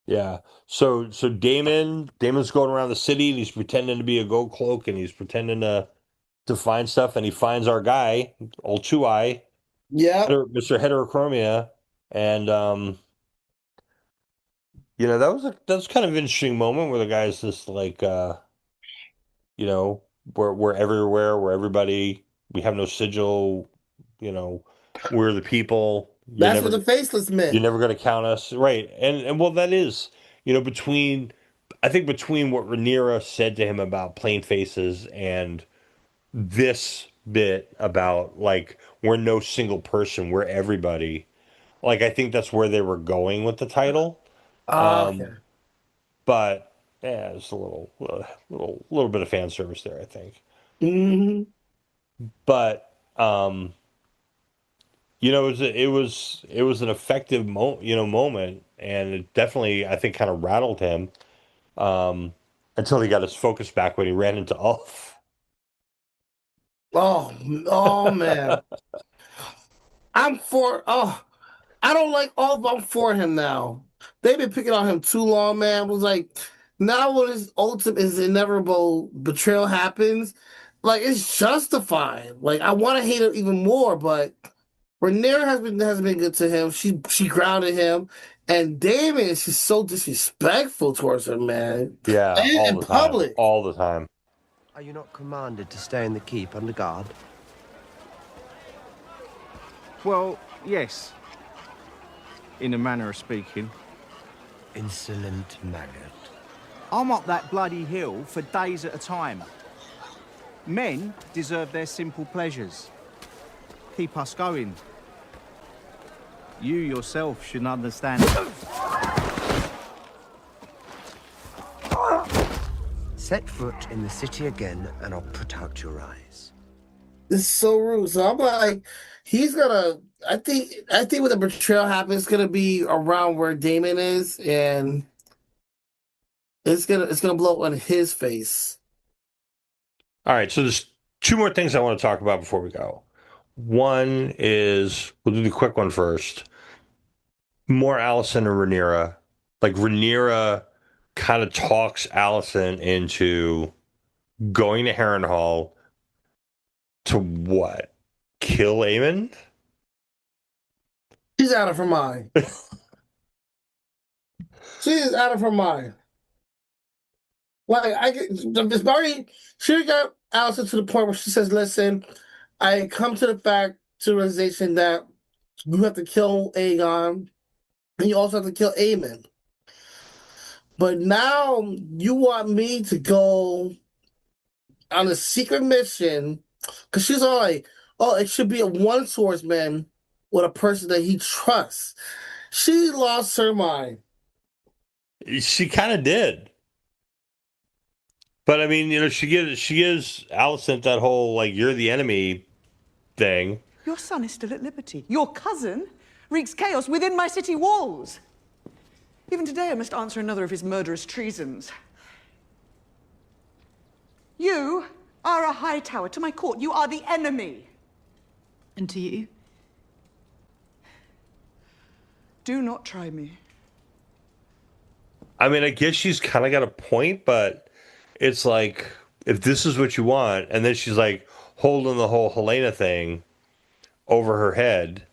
[SPEAKER 6] Yeah. So Damon's going around the city and he's pretending to be a gold cloak and he's pretending to find stuff and he finds our guy, old Two Eye,
[SPEAKER 7] Yep.
[SPEAKER 6] Mr. Heterochromia, and that was kind of an interesting moment where the guy's just like you know, we're everywhere, we're everybody, we have no sigil, you know, we're the people.
[SPEAKER 7] That's what the Faceless
[SPEAKER 6] You're
[SPEAKER 7] Men.
[SPEAKER 6] never going to count us, right? And well, that is, I think between what Rhaenyra said to him about plain faces and this bit about like we're no single person, we're everybody. Like I think that's where they were going with the title.
[SPEAKER 7] Okay.
[SPEAKER 6] Um, but yeah, it's a little bit of fan service there, I think.
[SPEAKER 7] Hmm.
[SPEAKER 6] But it was an effective moment, and it definitely I think kind of rattled him um, until he got his focus back when he ran into Ulf.
[SPEAKER 7] Oh, oh man. I'm for. Oh, I don't like all. I'm for him now. They've been picking on him too long, man. It was like now when his ultimate, his inevitable betrayal happens, like it's justified. Like I want to hate him even more, but Rhaenyra has been good to him. She grounded him, and Daemon is just so disrespectful towards her, man.
[SPEAKER 6] Yeah,
[SPEAKER 7] And
[SPEAKER 6] all
[SPEAKER 7] in
[SPEAKER 6] the time,
[SPEAKER 7] public.
[SPEAKER 6] all the time.
[SPEAKER 3] Are you not commanded to stay in the keep under guard?
[SPEAKER 2] Well, yes. In a manner of speaking.
[SPEAKER 3] Insolent maggot.
[SPEAKER 11] I'm up that bloody hill for days at a time. Men deserve their simple pleasures. Keep us going. You yourself should understand.
[SPEAKER 3] Set foot in the city again, and I'll put out your eyes.
[SPEAKER 7] This is so rude. So I'm like, he's gonna. I think when the betrayal happens, it's gonna be around where Damon is, and it's gonna blow up on his face.
[SPEAKER 6] All right, so there's two more things I want to talk about before we go. One is we'll do the quick one first. More Alicent and Rhaenyra. Like Rhaenyra kind of talks Alicent into going to Harrenhall to what? Kill Aemon?
[SPEAKER 7] She's out of her mind. She is out of her mind. Like I get it's very she got Alicent to the point where she says, listen, I come to the realization that you have to kill Aegon and you also have to kill Aemon. But now you want me to go on a secret mission because she's all like, oh, it should be a one swordsman with a person that he trusts. She lost her mind.
[SPEAKER 6] She kind of did. But I mean, you know, she gives Alicent that whole like you're the enemy thing.
[SPEAKER 5] Your son is still at liberty. Your cousin wreaks chaos within my city walls. Even today I must answer another of his murderous treasons. You are a high tower to my court. You are the enemy. And to you? Do not try me.
[SPEAKER 6] I mean, I guess she's kind of got a point, but it's like, if this is what you want, and then she's like holding the whole Helena thing over her head,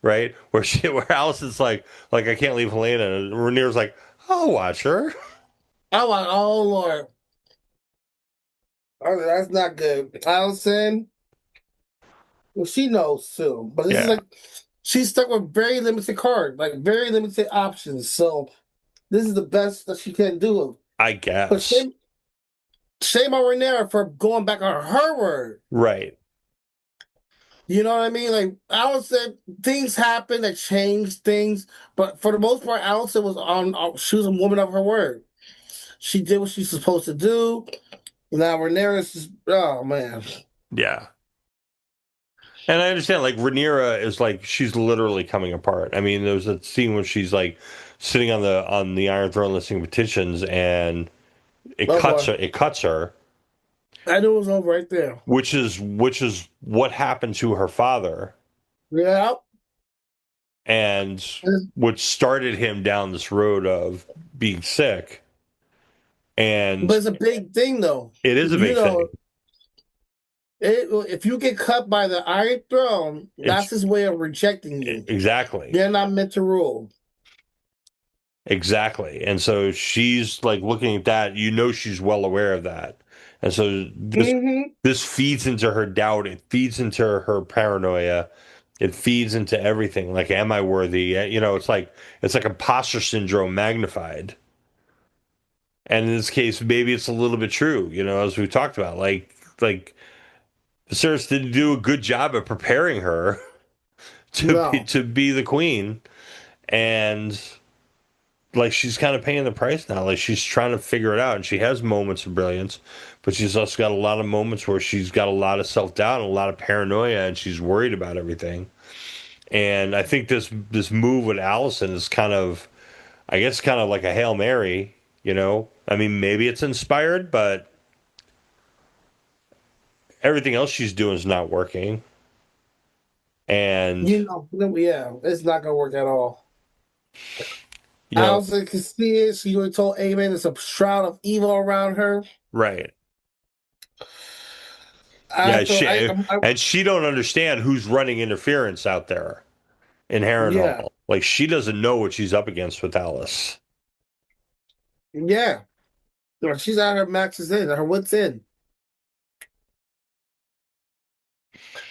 [SPEAKER 6] right? Where Alicent's like I can't leave Helena, and Rhaenyra's like, I'll watch her.
[SPEAKER 7] I'm like, oh Lord. Oh, that's not good. Alicent, well, she knows too, but this is like she's stuck with very limited cards, like very limited options. So this is the best that she can do.
[SPEAKER 6] I guess.
[SPEAKER 7] But shame on Rhaenyra for going back on her word.
[SPEAKER 6] Right.
[SPEAKER 7] You know what I mean? Like Alicent, things happen that changed things, but for the most part, Alicent was she was a woman of her word. She did what she's supposed to do. Now Rhaenyra's just, oh man.
[SPEAKER 6] Yeah. And I understand, like, Rhaenyra is like, she's literally coming apart. I mean, there's a scene where she's like sitting on the Iron Throne listening petitions, and it cuts her.
[SPEAKER 7] I knew it was over right there.
[SPEAKER 6] Which is what happened to her father.
[SPEAKER 7] Yeah.
[SPEAKER 6] And what started him down this road of being sick. But
[SPEAKER 7] it's a big thing, though.
[SPEAKER 6] It is a big thing.
[SPEAKER 7] If you get cut by the Iron Throne, that's his way of rejecting you.
[SPEAKER 6] Exactly.
[SPEAKER 7] They're not meant to rule.
[SPEAKER 6] Exactly. And so she's like looking at that. You know, she's well aware of that. And so this feeds into her doubt. It feeds into her paranoia. It feeds into everything. Like, am I worthy? You know, it's like imposter syndrome magnified. And in this case, maybe it's a little bit true, you know, as we talked about. Like Viserys didn't do a good job of preparing her to be the queen. And like, she's kind of paying the price now. Like, she's trying to figure it out. And she has moments of brilliance, but she's also got a lot of moments where she's got a lot of self-doubt and a lot of paranoia, and she's worried about everything. And I think this move with Alicent is kind of like a Hail Mary. You know, I mean, maybe it's inspired, but everything else she's doing is not working. And
[SPEAKER 7] you know, yeah, it's not gonna work at all. Alicent can see it. She already told Aemon there's a shroud of evil around her.
[SPEAKER 6] Right.
[SPEAKER 7] And
[SPEAKER 6] she don't understand who's running interference out there in Harrenhall.
[SPEAKER 7] Yeah.
[SPEAKER 6] Like, she doesn't know what she's up against with Alice.
[SPEAKER 7] Yeah. She's at her maxes in, her wits in.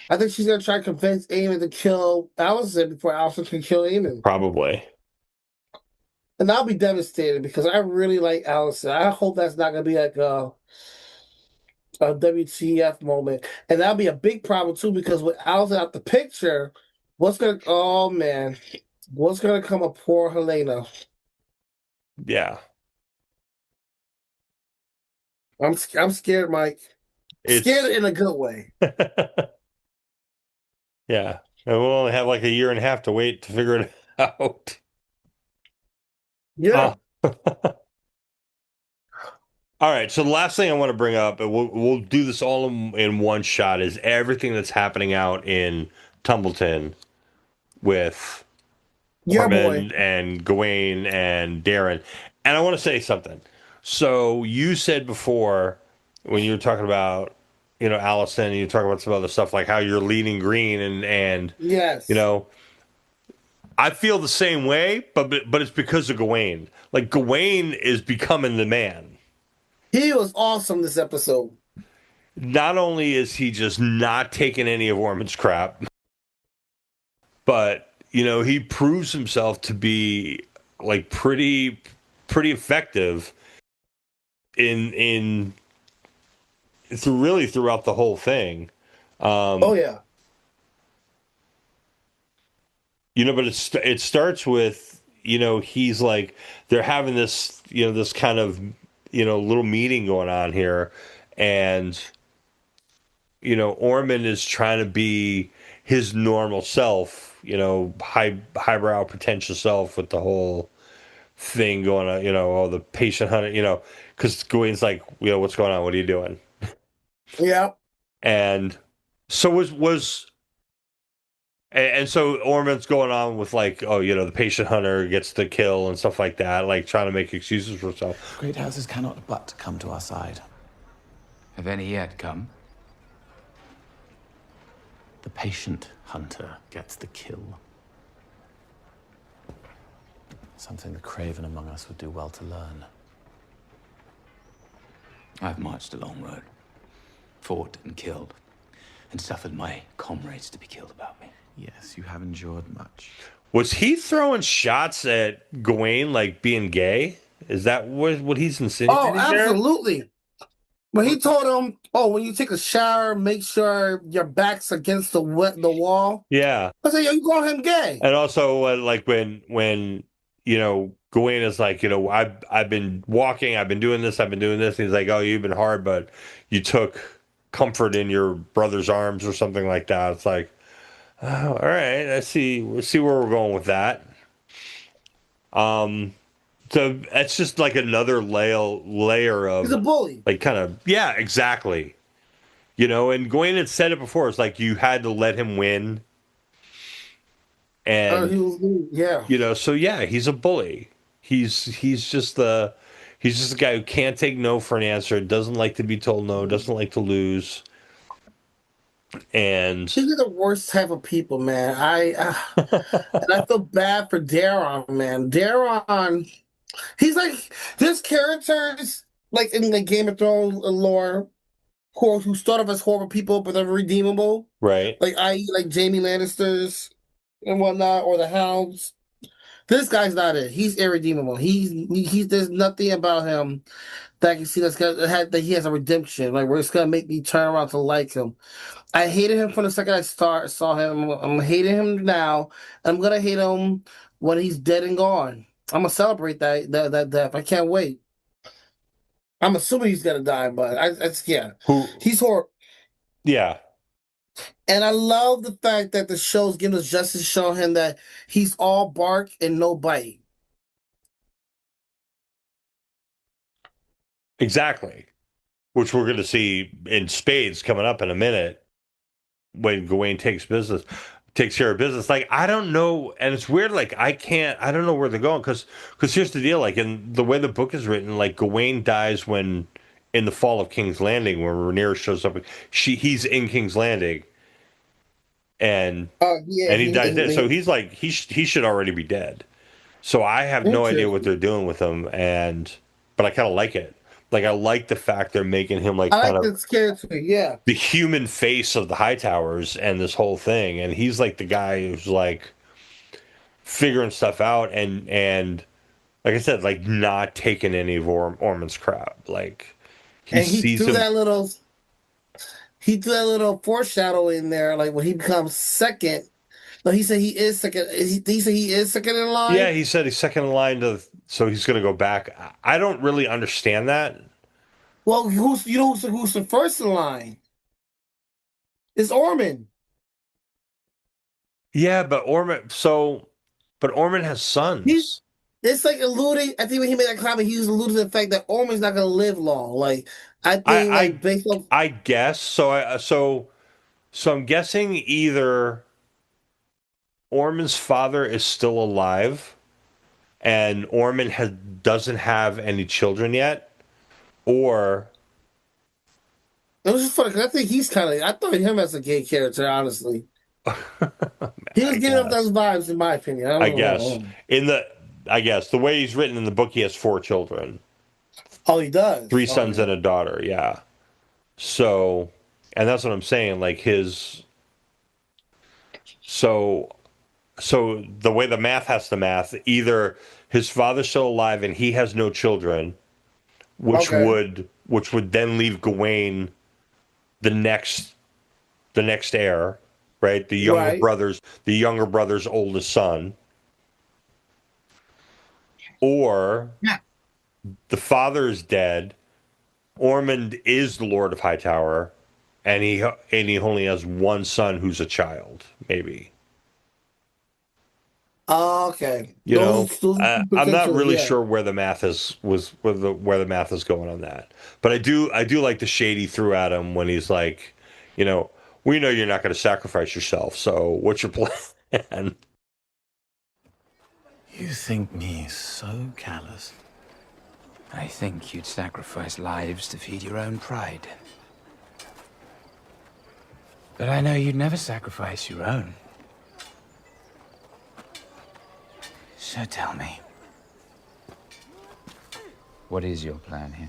[SPEAKER 7] I think she's going to try to convince Aemon to kill Alicent before Alicent can kill Aemon.
[SPEAKER 6] Probably.
[SPEAKER 7] And I'll be devastated because I really like Alicent. I hope that's not going to be like a WTF moment. And that'll be a big problem too, because with Alicent out the picture, what's going to come of poor Helena?
[SPEAKER 6] Yeah.
[SPEAKER 7] I'm scared, Mike. Scared in a good way.
[SPEAKER 6] Yeah. And we'll only have like a year and a half to wait to figure it out.
[SPEAKER 7] Yeah.
[SPEAKER 6] All right. So the last thing I want to bring up, and we'll do this all in one shot, is everything that's happening out in Tumbleton with Ormond and Gwayne and Darren. And I want to say something. So you said before, when you were talking about, you know, Alicent, and you talk about some other stuff, like how you're leaning green and
[SPEAKER 7] yes,
[SPEAKER 6] you know, I feel the same way, but it's because of Gwayne. Like Gwayne is becoming the man.
[SPEAKER 7] He was awesome this episode.
[SPEAKER 6] Not only is he just not taking any of Ormon's crap, but he proves himself to be like pretty effective in throughout the whole thing.
[SPEAKER 7] Oh yeah.
[SPEAKER 6] But it starts with he's like they're having this this kind of little meeting going on here, and Ormond is trying to be his normal self, highbrow, pretentious self with the whole thing going on, the patient hunter, because Gwayne's like, what's going on? What are you doing?
[SPEAKER 7] Yeah.
[SPEAKER 6] And so and so Ormond's going on with like, the patient hunter gets the kill and stuff like that, like trying to make excuses for himself.
[SPEAKER 12] Great houses cannot but come to our side.
[SPEAKER 13] Have any yet come?
[SPEAKER 12] The patient hunter gets the kill. Something the craven among us would do well to learn.
[SPEAKER 13] I've marched a long road, fought and killed, and suffered my comrades to be killed about me.
[SPEAKER 12] Yes, you have endured much.
[SPEAKER 6] Was he throwing shots at Gwayne like being gay? Is that what he's insinuating?
[SPEAKER 7] Oh, absolutely. When he told him, when you take a shower, make sure your back's against the wall.
[SPEAKER 6] Yeah.
[SPEAKER 7] I said, you call him gay.
[SPEAKER 6] And also, like when Gwayne is like, I've been walking, I've been doing this. And he's like, oh, you've been hard, but you took comfort in your brother's arms or something like that. It's like, oh, all right, I see. We'll see where we're going with that. So that's just like another layer of...
[SPEAKER 7] He's a bully.
[SPEAKER 6] Like kind of... Yeah, exactly. And Gwayne had said it before. It's like you had to let him win. And... so yeah, he's a bully. He's just the guy who can't take no for an answer, doesn't like to be told no, doesn't like to lose. And
[SPEAKER 7] these are the worst type of people, man. And I feel bad for Daemon, man. Daemon, he's like, there's characters like in the Game of Thrones lore who start off as horrible people but they're redeemable,
[SPEAKER 6] right?
[SPEAKER 7] Like Jaime Lannisters and whatnot, or the Hounds. This guy's not it. He's irredeemable. He's there's nothing about him that I can see that he has a redemption. Like where it's gonna make me turn around to like him. I hated him from the second I saw him. I'm hating him now. I'm gonna hate him when he's dead and gone. I'm gonna celebrate that death. I can't wait. I'm assuming he's gonna die, but he's horrible.
[SPEAKER 6] Yeah.
[SPEAKER 7] And I love the fact that the show's giving us justice, showing him that he's all bark and no bite.
[SPEAKER 6] Exactly. Which we're going to see in spades coming up in a minute when Gwayne takes care of business. Like, I don't know. And it's weird. Like, I don't know where they're going. Because here's the deal. Like, in the way the book is written, like, Gwayne dies in the fall of King's Landing, when Rhaenyra shows up. He's in King's Landing. And he dies dead. So he's like, he should already be dead. So I have no idea what they're doing with him. But I kind of like it. Like, I like the fact they're making him like kind of the human face of the Hightowers and this whole thing. And he's like the guy who's like figuring stuff out and like I said, like not taking any of Ormond's crap. Like
[SPEAKER 7] he threw that little foreshadowing there, like when he becomes second. No, he said he is second. He said he is second in line.
[SPEAKER 6] Yeah, he said he's second in line so he's going to go back. I don't really understand that.
[SPEAKER 7] Well, who's the first in line? It's Ormond.
[SPEAKER 6] Yeah, but Ormond has sons.
[SPEAKER 7] It's like alluding. I think when he made that comment, he was alluding to the fact that Ormond's not going to live long. Like I think, based on.
[SPEAKER 6] I guess so. So I'm guessing either Ormond's father is still alive, and Ormond doesn't have any children yet, or
[SPEAKER 7] it was just funny because I think he's kind of. I thought of him as a gay character, honestly. He was giving up those vibes, in my opinion.
[SPEAKER 6] I guess the way he's written in the book, he has 4 children.
[SPEAKER 7] Oh, he does.
[SPEAKER 6] 3 sons and a daughter. Yeah. So, and that's what I'm saying. Like so the way the math has to math, either his father's still alive and he has no children, which would then leave Gwayne the next heir, right? The younger brother's oldest son. Or the father is dead. Ormond is the Lord of Hightower, and he only has one son who's a child, maybe.
[SPEAKER 7] Okay.
[SPEAKER 6] You know, I'm not really sure where the math is where the math is going on that, but I do like the shade he threw at him when he's like, you know, we know you're not going to sacrifice yourself, so what's your plan?
[SPEAKER 12] You think me so callous?
[SPEAKER 13] I think you'd sacrifice lives to feed your own pride. But I know you'd never sacrifice your own. So tell me, what is your plan here?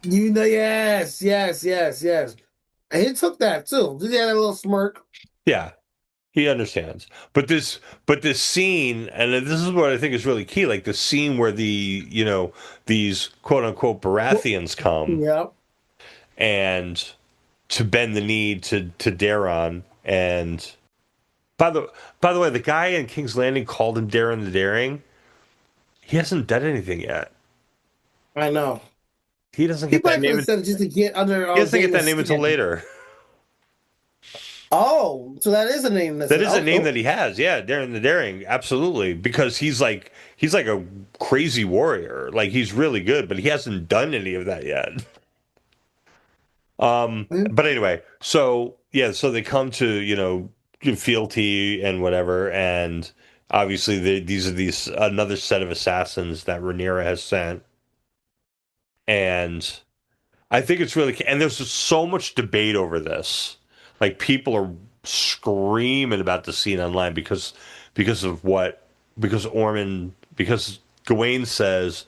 [SPEAKER 7] You know, yes. And he took that too. He had a little smirk.
[SPEAKER 6] Yeah, he understands. But this scene, and this is what I think is really key, like the scene where these quote unquote Baratheons come, and to bend the knee to Daemon. And by the way, the guy in King's Landing called him Daemon the Daring. He hasn't done anything yet.
[SPEAKER 7] I know.
[SPEAKER 6] He doesn't get that name.
[SPEAKER 7] Just to get under.
[SPEAKER 6] He doesn't get that name until later.
[SPEAKER 7] Oh, so that is a name.
[SPEAKER 6] That is a name that he has. Yeah, Daemon the Daring, absolutely, because he's like a crazy warrior. Like he's really good, but he hasn't done any of that yet. But anyway, so they come to fealty and whatever, and obviously these are another set of assassins that Rhaenyra has sent, and I think it's really, and there's just so much debate over this. Like people are screaming about the scene online because Gwayne says,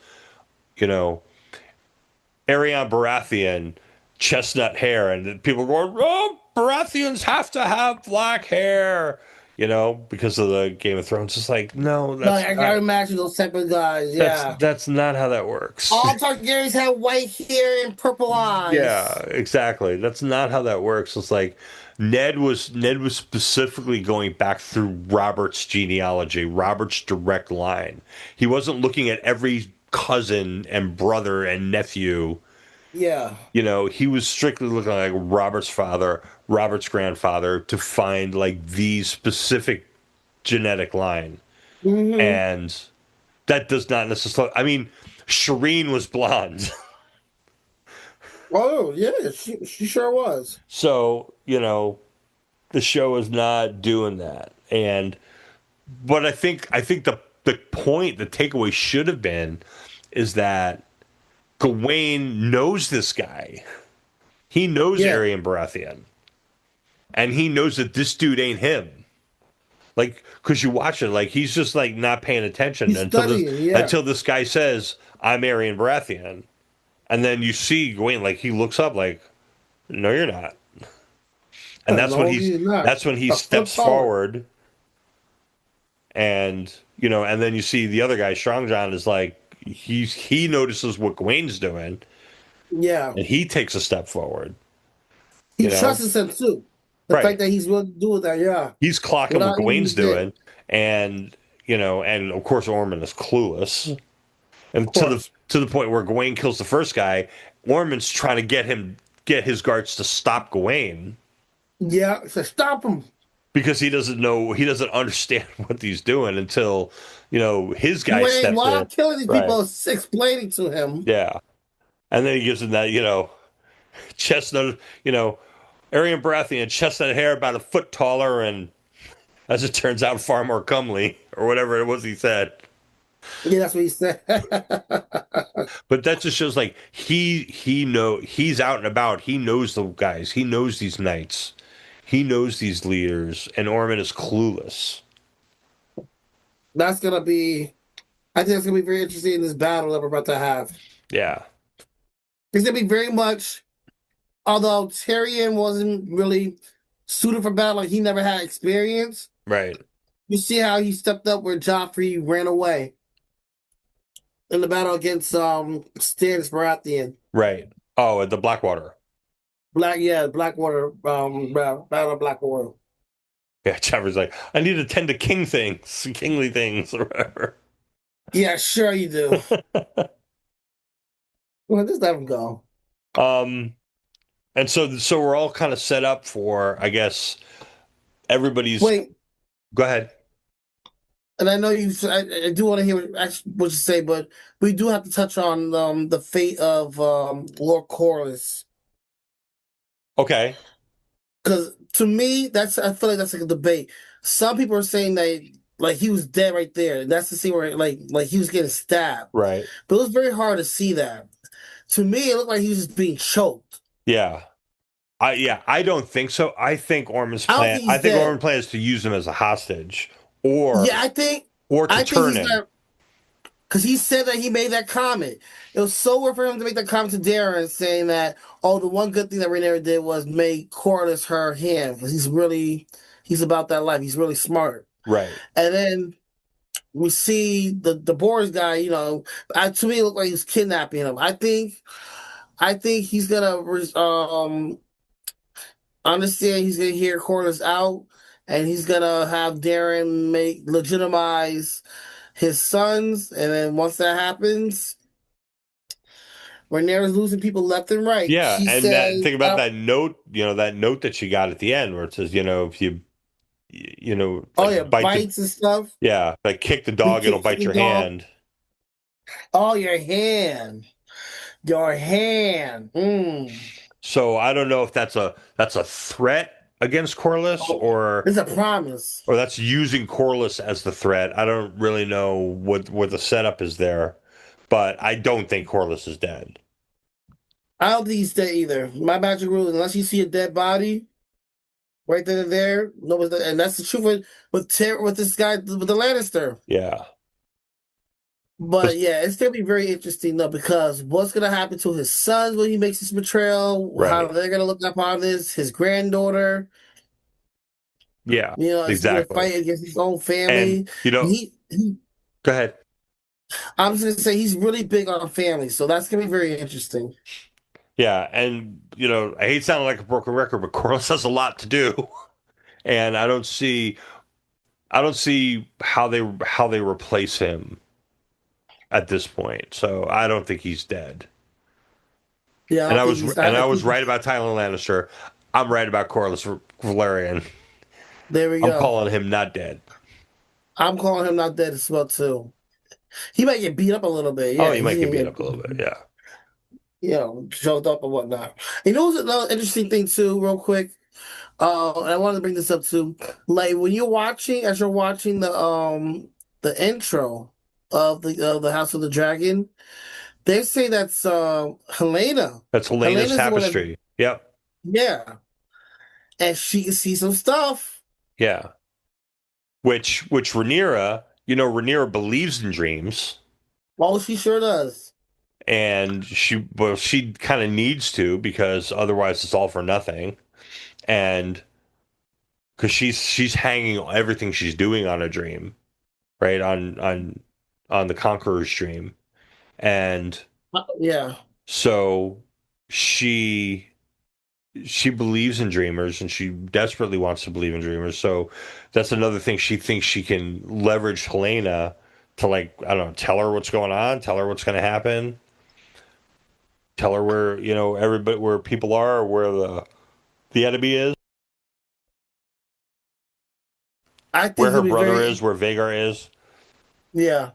[SPEAKER 6] Aegon Baratheon, chestnut hair, and people are going, oh, Baratheons have to have black hair, because of the Game of Thrones. It's like, no,
[SPEAKER 7] I gotta imagine those type of guys. Yeah,
[SPEAKER 6] that's not how that works.
[SPEAKER 7] All Targaryens have white hair and purple eyes.
[SPEAKER 6] Yeah, exactly. That's not how that works. It's like Ned was specifically going back through Robert's genealogy, Robert's direct line. He wasn't looking at every cousin and brother and nephew.
[SPEAKER 7] Yeah.
[SPEAKER 6] He was strictly looking like Robert's father, Robert's grandfather, to find like the specific genetic line. Mm-hmm. And that does not necessarily, Shireen was blonde.
[SPEAKER 7] Oh, yeah, she sure was.
[SPEAKER 6] So, the show is not doing that. But I think the point, the takeaway should have been is that Gwayne knows this guy. He knows Aegon Baratheon. And he knows that this dude ain't him. Like, because you watch it, like, he's just, like, not paying attention until this guy says, I'm Aegon Baratheon. And then you see Gwayne, like, he looks up like, no, you're not. And that's when he steps forward. And, and then you see the other guy, Strong John, is like, he notices what Gwayne's doing.
[SPEAKER 7] Yeah.
[SPEAKER 6] And he takes a step forward.
[SPEAKER 7] He trusts him too. The fact that he's willing to do that, yeah.
[SPEAKER 6] He's clocking what Gwayne's doing. And, and of course Ormond is clueless. And to the point where Gwayne kills the first guy, Ormond's trying to get his guards to stop Gwayne.
[SPEAKER 7] Yeah, so stop him.
[SPEAKER 6] Because he doesn't understand what he's doing until, his guy steps in.
[SPEAKER 7] While killing these people, explaining to him.
[SPEAKER 6] Yeah. And then he gives him that, chestnut, Aegon Baratheon, chestnut hair about a foot taller and, as it turns out, far more comely, or whatever it was he said.
[SPEAKER 7] Yeah, that's what he said.
[SPEAKER 6] But that just shows, like, he's out and about. He knows the guys. He knows these knights. He knows these leaders, and Ormond is clueless.
[SPEAKER 7] That's gonna be. I think it's gonna be very interesting in this battle that we're about to have.
[SPEAKER 6] Yeah.
[SPEAKER 7] It's gonna be very much. Although Tyrion wasn't really suited for battle, like he never had experience.
[SPEAKER 6] Right.
[SPEAKER 7] You see how he stepped up where Joffrey ran away in the battle against Stannis Baratheon.
[SPEAKER 6] Right. Oh, at the Blackwater.
[SPEAKER 7] Blackwater, battle of Blackwater.
[SPEAKER 6] Yeah, Joffrey's like, I need to tend to kingly things, or whatever.
[SPEAKER 7] Yeah, sure you do. Well, just let him go.
[SPEAKER 6] And so we're all kind of set up for, I guess, everybody's.
[SPEAKER 7] Wait.
[SPEAKER 6] Go ahead.
[SPEAKER 7] And I know I do want to hear what you say, but we do have to touch on the fate of Lord Corlys.
[SPEAKER 6] Okay.
[SPEAKER 7] Because to me, I feel like that's like a debate. Some people are saying that like he was dead right there, and that's the scene where like he was getting stabbed.
[SPEAKER 6] Right.
[SPEAKER 7] But it was very hard to see that. To me, it looked like he was just being choked.
[SPEAKER 6] Yeah. I don't think so. I think Ormond's plan. Ormond's plan is to use him as a hostage, or to turn him.
[SPEAKER 7] Because he said that he made that comment. It was so weird for him to make that comment to Darren, saying that, oh, the one good thing that Rhaenyra did was make Corlys her hand. Because he's about that life. He's really smart.
[SPEAKER 6] Right.
[SPEAKER 7] And then we see the Boris guy, you know, to me it looked like he was kidnapping him. I think he's gonna understand he's gonna hear Corlys out, and he's gonna have Darren legitimize his sons, and then once that happens, Rhaenyra's losing people left and right.
[SPEAKER 6] Yeah,
[SPEAKER 7] she
[SPEAKER 6] and
[SPEAKER 7] says,
[SPEAKER 6] think about that note. You know, that note that she got at the end, where it says, you know, if you like
[SPEAKER 7] bites and stuff.
[SPEAKER 6] Yeah, like kick the dog, it'll bite your hand.
[SPEAKER 7] Oh, your hand.
[SPEAKER 6] So I don't know if that's a threat against Corlys, or
[SPEAKER 7] it's a promise,
[SPEAKER 6] or that's using Corlys as the threat. I don't really know what the setup is there, but I don't think Corlys is dead.
[SPEAKER 7] I don't think he's dead either. My magic rule, unless you see a dead body right then and there, and that's the truth with this guy, with the Lannister.
[SPEAKER 6] Yeah.
[SPEAKER 7] But yeah, it's gonna be very interesting though, because what's gonna happen to his sons when he makes this betrayal?
[SPEAKER 6] Right.
[SPEAKER 7] How they're gonna look upon this? His granddaughter.
[SPEAKER 6] Yeah,
[SPEAKER 7] you know, he's gonna fight against his own family.
[SPEAKER 6] And, you know,
[SPEAKER 7] he
[SPEAKER 6] go ahead.
[SPEAKER 7] I'm just gonna say he's really big on family, so that's gonna be very interesting.
[SPEAKER 6] Yeah, and you know, I hate sounding like a broken record, but Corlys has a lot to do, and I don't see how they replace him at this point. So I don't think he's dead.
[SPEAKER 7] Yeah,
[SPEAKER 6] and I was right about Tyrion Lannister. I'm right about Corlys Velaryon.
[SPEAKER 7] There we go.
[SPEAKER 6] I'm calling him not dead.
[SPEAKER 7] I'm calling him not dead as well too. He might get beat up a little bit. Yeah,
[SPEAKER 6] he might get beat up a little bit. Yeah.
[SPEAKER 7] You know, choked up and whatnot. You know what's another interesting thing too, real quick? And I wanted to bring this up too. Like when you're watching the intro of the House of the Dragon, they say that's Helena.
[SPEAKER 6] That's Helena's tapestry. Yep.
[SPEAKER 7] Yeah. And she can see some stuff.
[SPEAKER 6] Yeah. Which Rhaenyra, Rhaenyra believes in dreams.
[SPEAKER 7] Well, she sure does.
[SPEAKER 6] And she kind of needs to, because otherwise it's all for nothing. And because she's hanging everything she's doing on a dream, right? On the Conqueror's dream. And
[SPEAKER 7] yeah.
[SPEAKER 6] So she believes in dreamers, and she desperately wants to believe in dreamers. So that's another thing. She thinks she can leverage Helena to, like, I don't know, tell her what's going on, tell her what's going to happen, tell her where, everybody, where people are, or where the enemy is.
[SPEAKER 7] I think
[SPEAKER 6] where her brother is, where Vhagar is.
[SPEAKER 7] Yeah.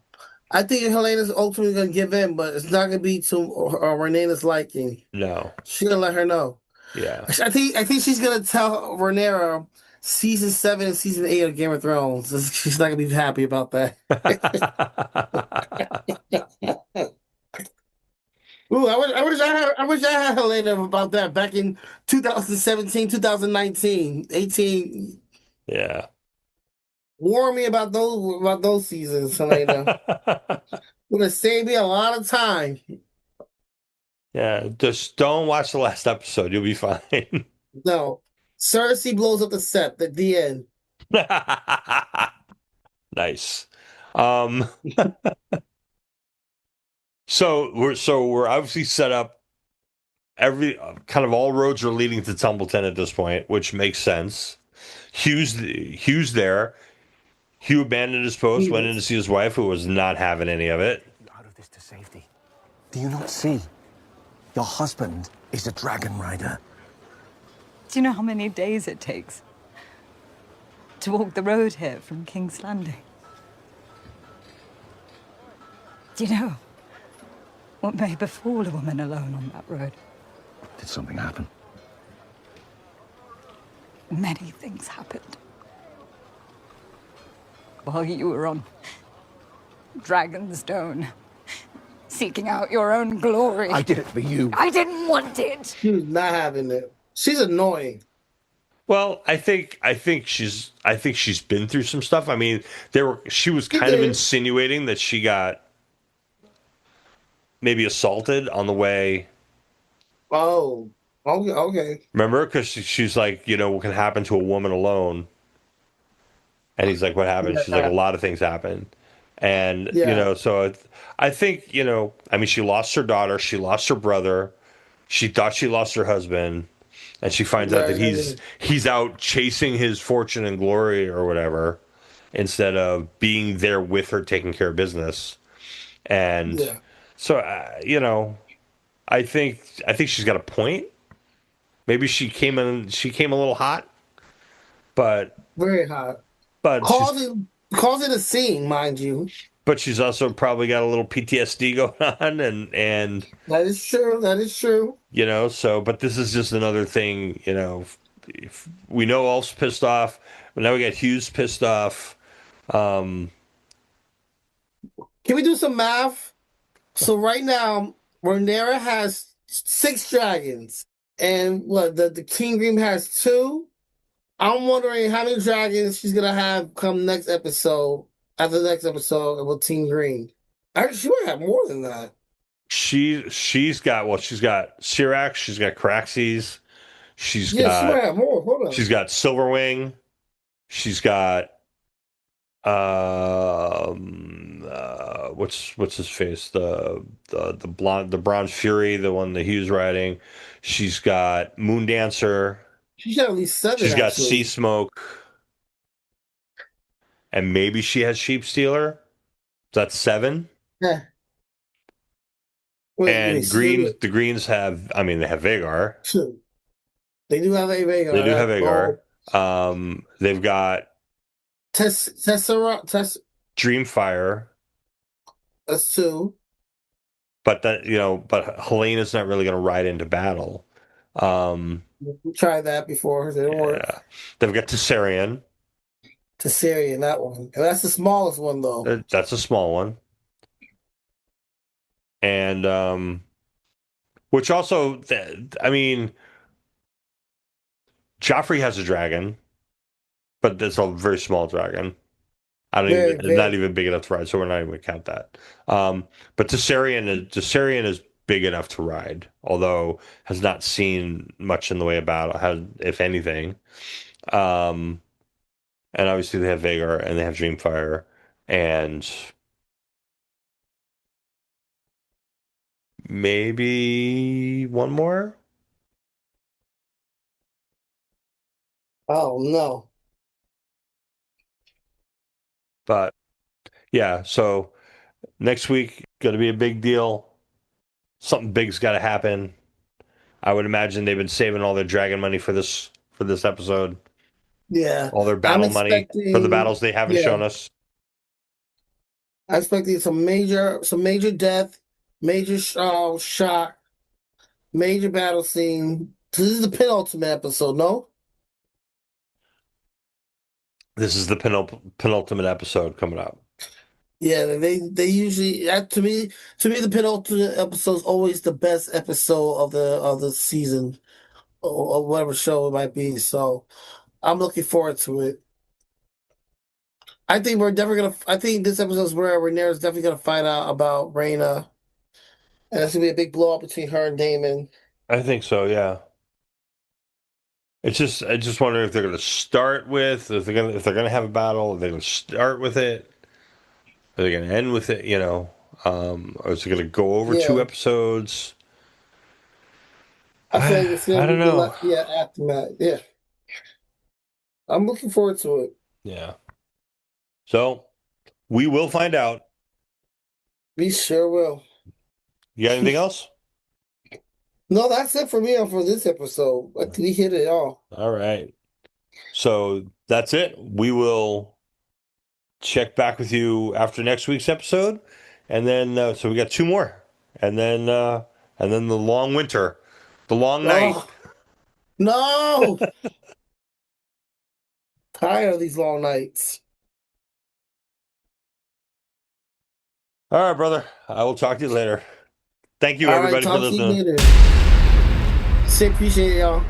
[SPEAKER 7] I think Helena's ultimately going to give in, but it's not going to be to Rhaenyra's liking.
[SPEAKER 6] No.
[SPEAKER 7] She's going to let her know.
[SPEAKER 6] Yeah.
[SPEAKER 7] I think she's going to tell Rhaenyra season 7 and season 8 of Game of Thrones. She's not going to be happy about that. Ooh, I wish I had Helena about that back in 2017, 2019, 18.
[SPEAKER 6] Yeah.
[SPEAKER 7] Warn me about those seasons, Helena. Would have saved me a lot of time.
[SPEAKER 6] Yeah, just don't watch the last episode. You'll be fine.
[SPEAKER 7] No. Cersei blows up the set at the end.
[SPEAKER 6] Nice. Um, so we're obviously set up. Every kind of all roads are leading to Tumbleton at this point, which makes sense. Hugh's there. Hugh abandoned his post, went in to see his wife, who was not having any of it.
[SPEAKER 14] Out of this to safety. Do you not see? Your husband is a dragon rider.
[SPEAKER 15] Do you know how many days it takes to walk the road here from King's Landing? Do you know what may befall a woman alone on that road?
[SPEAKER 14] Did something happen?
[SPEAKER 15] Many things happened. While you were on Dragonstone, seeking out your own glory.
[SPEAKER 14] I did it for you.
[SPEAKER 15] I didn't want it.
[SPEAKER 7] She's not having it. She's annoying.
[SPEAKER 6] Well, I think she's been through some stuff. I mean, she was kind of insinuating that she got maybe assaulted on the way.
[SPEAKER 7] Oh, okay.
[SPEAKER 6] Remember? Because she's like, what can happen to a woman alone? And he's like, what happened?
[SPEAKER 7] Yeah.
[SPEAKER 6] She's like, a lot of things happened. And, so I think, I mean, she lost her daughter. She lost her brother. She thought she lost her husband. And she finds out that he's out chasing his fortune and glory or whatever, instead of being there with her, taking care of business. And so, I think she's got a point. Maybe she came a little hot, but
[SPEAKER 7] very hot.
[SPEAKER 6] But
[SPEAKER 7] causing a scene, mind you.
[SPEAKER 6] But she's also probably got a little PTSD going on, and
[SPEAKER 7] that is true. That is true.
[SPEAKER 6] So but this is just another thing. If we know Ulf's pissed off, but now we got Hugh's pissed off.
[SPEAKER 7] Can we do some math? So right now, Rhaenyra has 6 dragons, and the King Green has 2. I'm wondering how many dragons she's gonna have come next episode. After the next episode with Team Green, actually, she might have more than that.
[SPEAKER 6] She's got Syrax, she's got Caraxes, she
[SPEAKER 7] might have more. Hold on.
[SPEAKER 6] She's got Silverwing, she's got what's his face, the Bronze Fury, the one that he was riding. She's got Moondancer.
[SPEAKER 7] She's got at least 7.
[SPEAKER 6] She's got Sea Smoke. And maybe she has Sheep Stealer. That's 7.
[SPEAKER 7] Yeah.
[SPEAKER 6] The Greens have, they have Vhagar.
[SPEAKER 7] 2. They do have a Vhagar.
[SPEAKER 6] They do have Vhagar. They've got Dreamfire.
[SPEAKER 7] That's 2.
[SPEAKER 6] But Helena's not really going to ride into battle.
[SPEAKER 7] We tried that before. It didn't work.
[SPEAKER 6] They've got Tessarion.
[SPEAKER 7] That one. And that's the smallest one, though.
[SPEAKER 6] That's a small one. And, which also, Joffrey has a dragon, but it's a very small dragon. Not even big enough to ride, so we're not even going to count that. But Tessarion is big enough to ride, although has not seen much in the way of battle, if anything. And obviously they have Vhagar and they have Dreamfire and maybe one more.
[SPEAKER 7] Oh no.
[SPEAKER 6] But yeah, so next week gonna be a big deal. Something big's gotta happen. I would imagine they've been saving all their dragon money for this episode.
[SPEAKER 7] Yeah.
[SPEAKER 6] All their battle money for the battles they haven't shown us.
[SPEAKER 7] I expected some major death, major shot, major battle scene. This is the penultimate episode, no?
[SPEAKER 6] This is the penultimate episode coming up.
[SPEAKER 7] Yeah, they usually to me the penultimate episode is always the best episode of the season or whatever show it might be. So I'm looking forward to it. I think we're definitely gonna. I think this episode is where Rhaenyra's definitely gonna find out about Rhaena, and it's gonna be a big blow up between her and Daemon.
[SPEAKER 6] I think so. Yeah. I just wonder if they're going to start with, if they're going to have a battle, are they going to start with it? Are they going to end with it? You know, or is it going to go over
[SPEAKER 7] Yeah.
[SPEAKER 6] 2 episodes?
[SPEAKER 7] I feel like it's gonna
[SPEAKER 6] I don't know.
[SPEAKER 7] aftermath. Yeah, I'm looking forward to it.
[SPEAKER 6] Yeah. So we will find out.
[SPEAKER 7] We sure will.
[SPEAKER 6] You got anything else?
[SPEAKER 7] No, that's it for me for this episode. I think we hit it all.
[SPEAKER 6] All right. So that's it. We will check back with you after next week's episode, and then so we got 2 more, and then the long winter, the long night.
[SPEAKER 7] No. Tired of these long nights.
[SPEAKER 6] All right, brother. I will talk to you later. Thank you,
[SPEAKER 7] All
[SPEAKER 6] everybody,
[SPEAKER 7] right,
[SPEAKER 6] for
[SPEAKER 7] talk to you
[SPEAKER 6] listening.
[SPEAKER 7] later. Appreciate it, y'all.